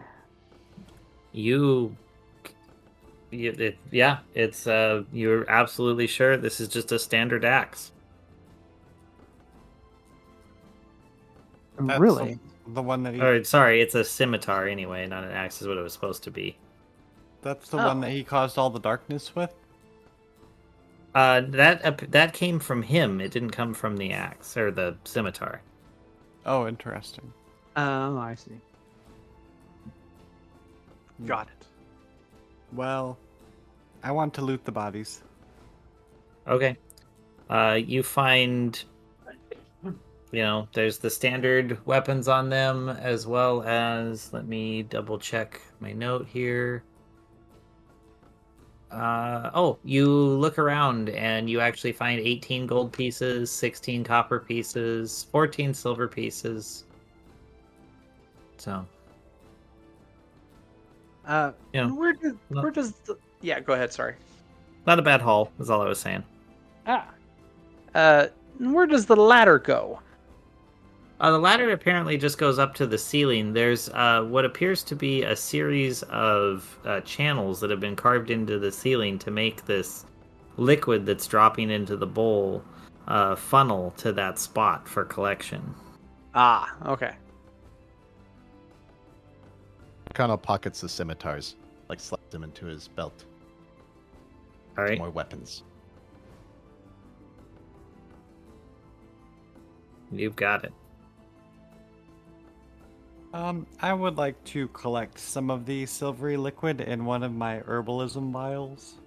It's you're absolutely sure this is just a standard axe. That's Really? the one that he. Or sorry, it's a scimitar anyway, not an axe is what it was supposed to be. That's the one that he caused all the darkness with. That came from him. It didn't come from the axe or the scimitar. Oh, interesting. Oh, I see. Got it. Well, I want to loot the bodies. Okay. You find, there's the standard weapons on them, as well as, let me double check my note here. You look around and you actually find 18 gold pieces, 16 copper pieces, 14 silver pieces. So. Where does the... Yeah, go ahead, sorry. Not a bad haul, is all I was saying. Where does the ladder go? The ladder apparently just goes up to the ceiling. There's what appears to be a series of channels that have been carved into the ceiling to make this liquid that's dropping into the bowl funnel to that spot for collection. Ah, okay. Kano pockets the scimitars, slides them into his belt. All right. More weapons. You've got it. I would like to collect some of the silvery liquid in one of my herbalism vials.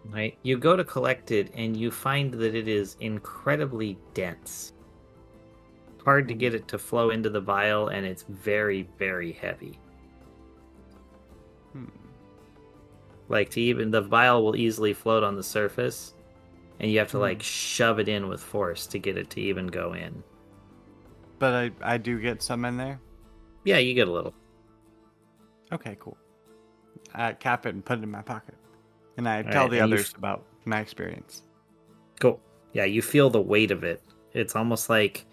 Right. You go to collect it, and you find that it is incredibly dense. Hard to get it to flow into the vial, and it's very, very heavy. The vial will easily float on the surface, and you have to shove it in with force to get it to even go in. But I do get some in there? Yeah, you get a little. Okay, cool. I cap it and put it in my pocket. And I tell the others about my experience. Cool. Yeah, you feel the weight of it. It's almost like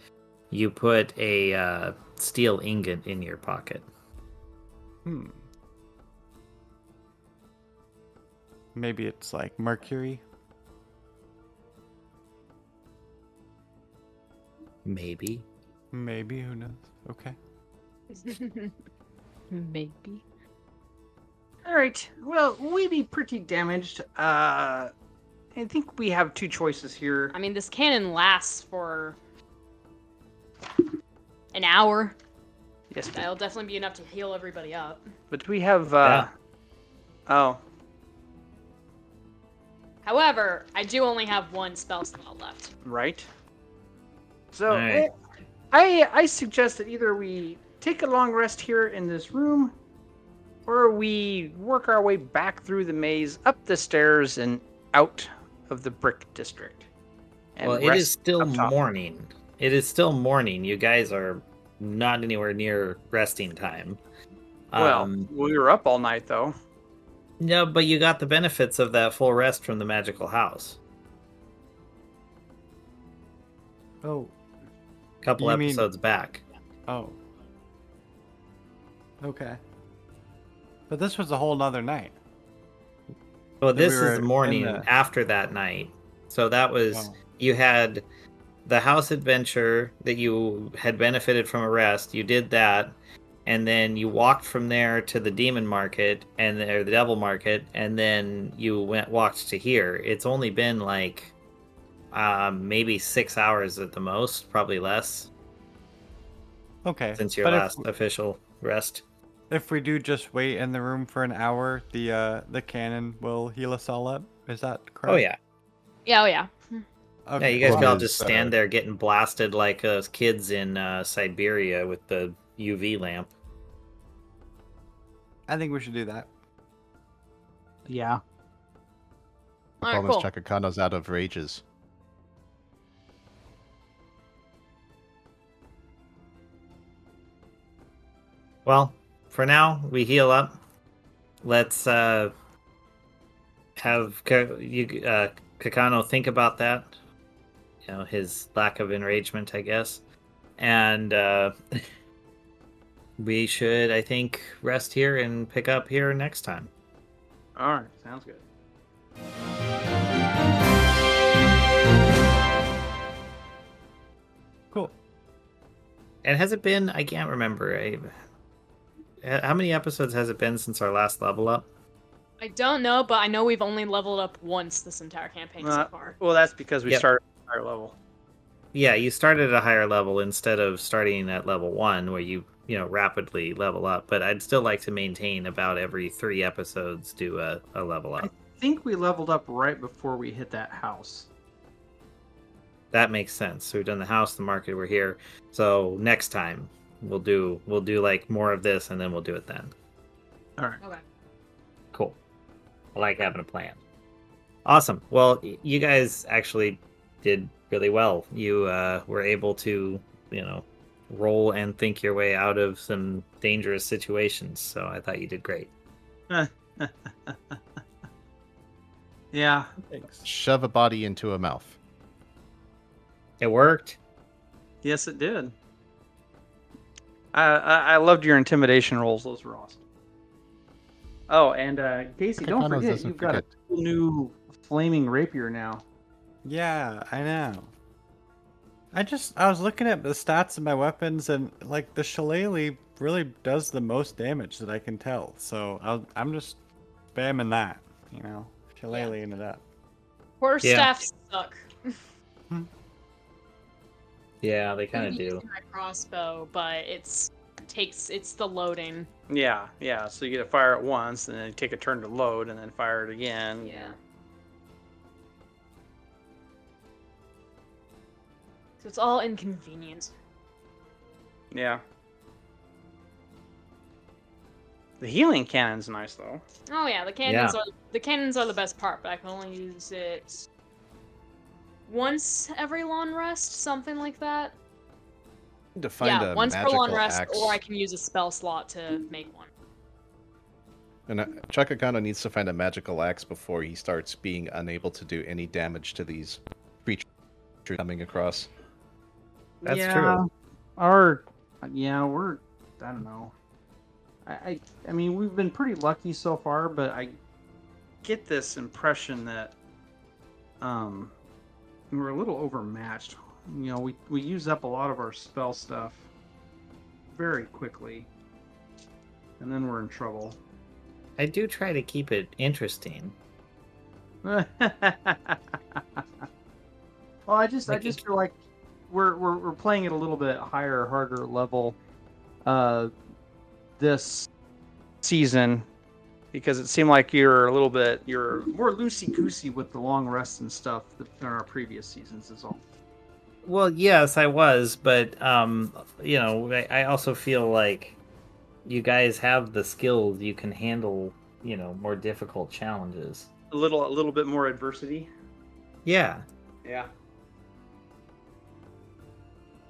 you put a steel ingot in your pocket. Maybe it's like mercury? Maybe. Maybe, who knows? Okay. Maybe. Alright, well, we be pretty damaged. I think we have two choices here. I mean, this cannon lasts for an hour. Yes, That'll definitely be enough to heal everybody up. but we have, Oh. However, I do only have one spell slot left. Right. So, Alright. I suggest that either we take a long rest here in this room, or we work our way back through the maze, up the stairs, and out of the brick district. And Well, it rest is still up top. morning. It is still morning. You guys are not anywhere near resting time. Well, we were up all night, though. Yeah, but you got the benefits of that full rest from the magical house. Oh. A couple You mean- episodes back. Oh. Okay. But this was a whole nother night. Well, we this were is the morning in the- after that night. So that was Oh. you had the house adventure that you had benefited from a rest. You did that, and then you walked from there to the demon market or the devil market, and then you walked to here. It's only been maybe 6 hours at the most, probably less, Okay. since your but last official rest. if we do just wait in the room for an hour, the cannon will heal us all up. Is that correct? Oh yeah. Yeah, oh yeah. Okay. Yeah, you guys Well, can all is, just stand there getting blasted like those kids in Siberia with the UV lamp. I think we should do that. Yeah. All right, Promise cool. Chakakano's out of rages. Well, for now, we heal up. Let's have Kakano think about that. You know, his lack of enragement, I guess. And we should, I think, rest here and pick up here next time. All right. Sounds good. Cool. And has it been? I can't remember. How many episodes has it been since our last level up? I don't know, but I know we've only leveled up once this entire campaign so far. Well, that's because we Yep. started at a higher level. Yeah, you started at a higher level instead of starting at level 1, where you rapidly level up. But I'd still like to maintain about every 3 episodes do a level up. I think we leveled up right before we hit that house. That makes sense. So we've done the house, the market, we're here. So next time we'll do like more of this, and then we'll do it then. All right. Okay. Cool. I like having a plan. Awesome. Well, you guys actually did really well. You were able to, roll and think your way out of some dangerous situations. So I thought you did great. Yeah. Thanks. Shove a body into a mouth. It worked. Yes, it did. I loved your intimidation rolls. Those were awesome. Oh, and Casey, don't Kakano forget doesn't you've got a forget. cool new flaming rapier now. Yeah, I know. I was looking at the stats of my weapons, and like the shillelagh really does the most damage that I can tell. So I'm just spamming that, shillelagh into that. Quarterstaffs suck. Yeah, they kind of I'm do. using my crossbow, but it's the loading. Yeah. So you get to fire it once, and then take a turn to load, and then fire it again. Yeah. So it's all inconvenient. Yeah. The healing cannon's nice though. Oh yeah, the cannons are the best part, but I can only use it once every long rest, something like that. To find yeah, a once per magical long rest, axe. or I can use a spell slot to make one. And Chakakano needs to find a magical axe before he starts being unable to do any damage to these creatures coming across. That's yeah, true. we're I don't know. I mean, we've been pretty lucky so far, but I get this impression that we're a little overmatched. We use up a lot of our spell stuff very quickly, and then we're in trouble. I do try to keep it interesting. Well, I just feel like we're playing at a little bit higher, harder level this season, because it seemed like you're more loosey-goosey with the long rests and stuff than our previous seasons is all. Well, yes, I was, but I also feel like you guys have the skills. You can handle, more difficult challenges. A little bit more adversity. Yeah. Yeah.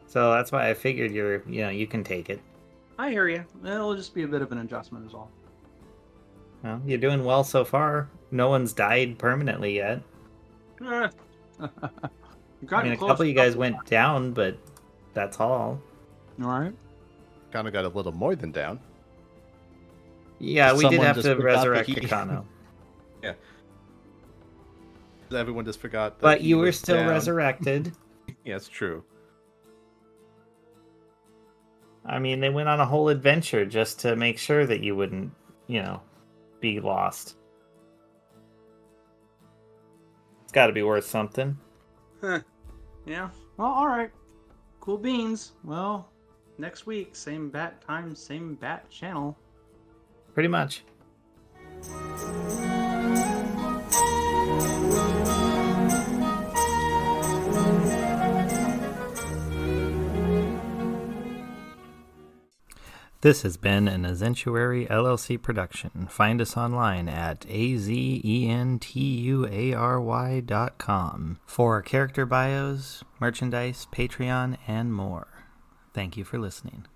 So that's why I figured you can take it. I hear you. It'll just be a bit of an adjustment is all. Well, you're doing well so far. No one's died permanently yet. You've I gotten mean, a close couple of you enough. guys went down, but that's all. All right. Kind of got a little more than down. Yeah, we did Someone have just to forgot that resurrect he- Kakano. Yeah. Everyone just forgot that But he you were was still down. resurrected. Yeah, it's true. I mean, they went on a whole adventure just to make sure that you wouldn't, be lost. It's got to be worth something. Yeah. Well, all right. Cool beans. Well, next week, same bat time, same bat channel. Pretty much. This has been an Azentuary LLC production. Find us online at azentuary.com for character bios, merchandise, Patreon, and more. Thank you for listening.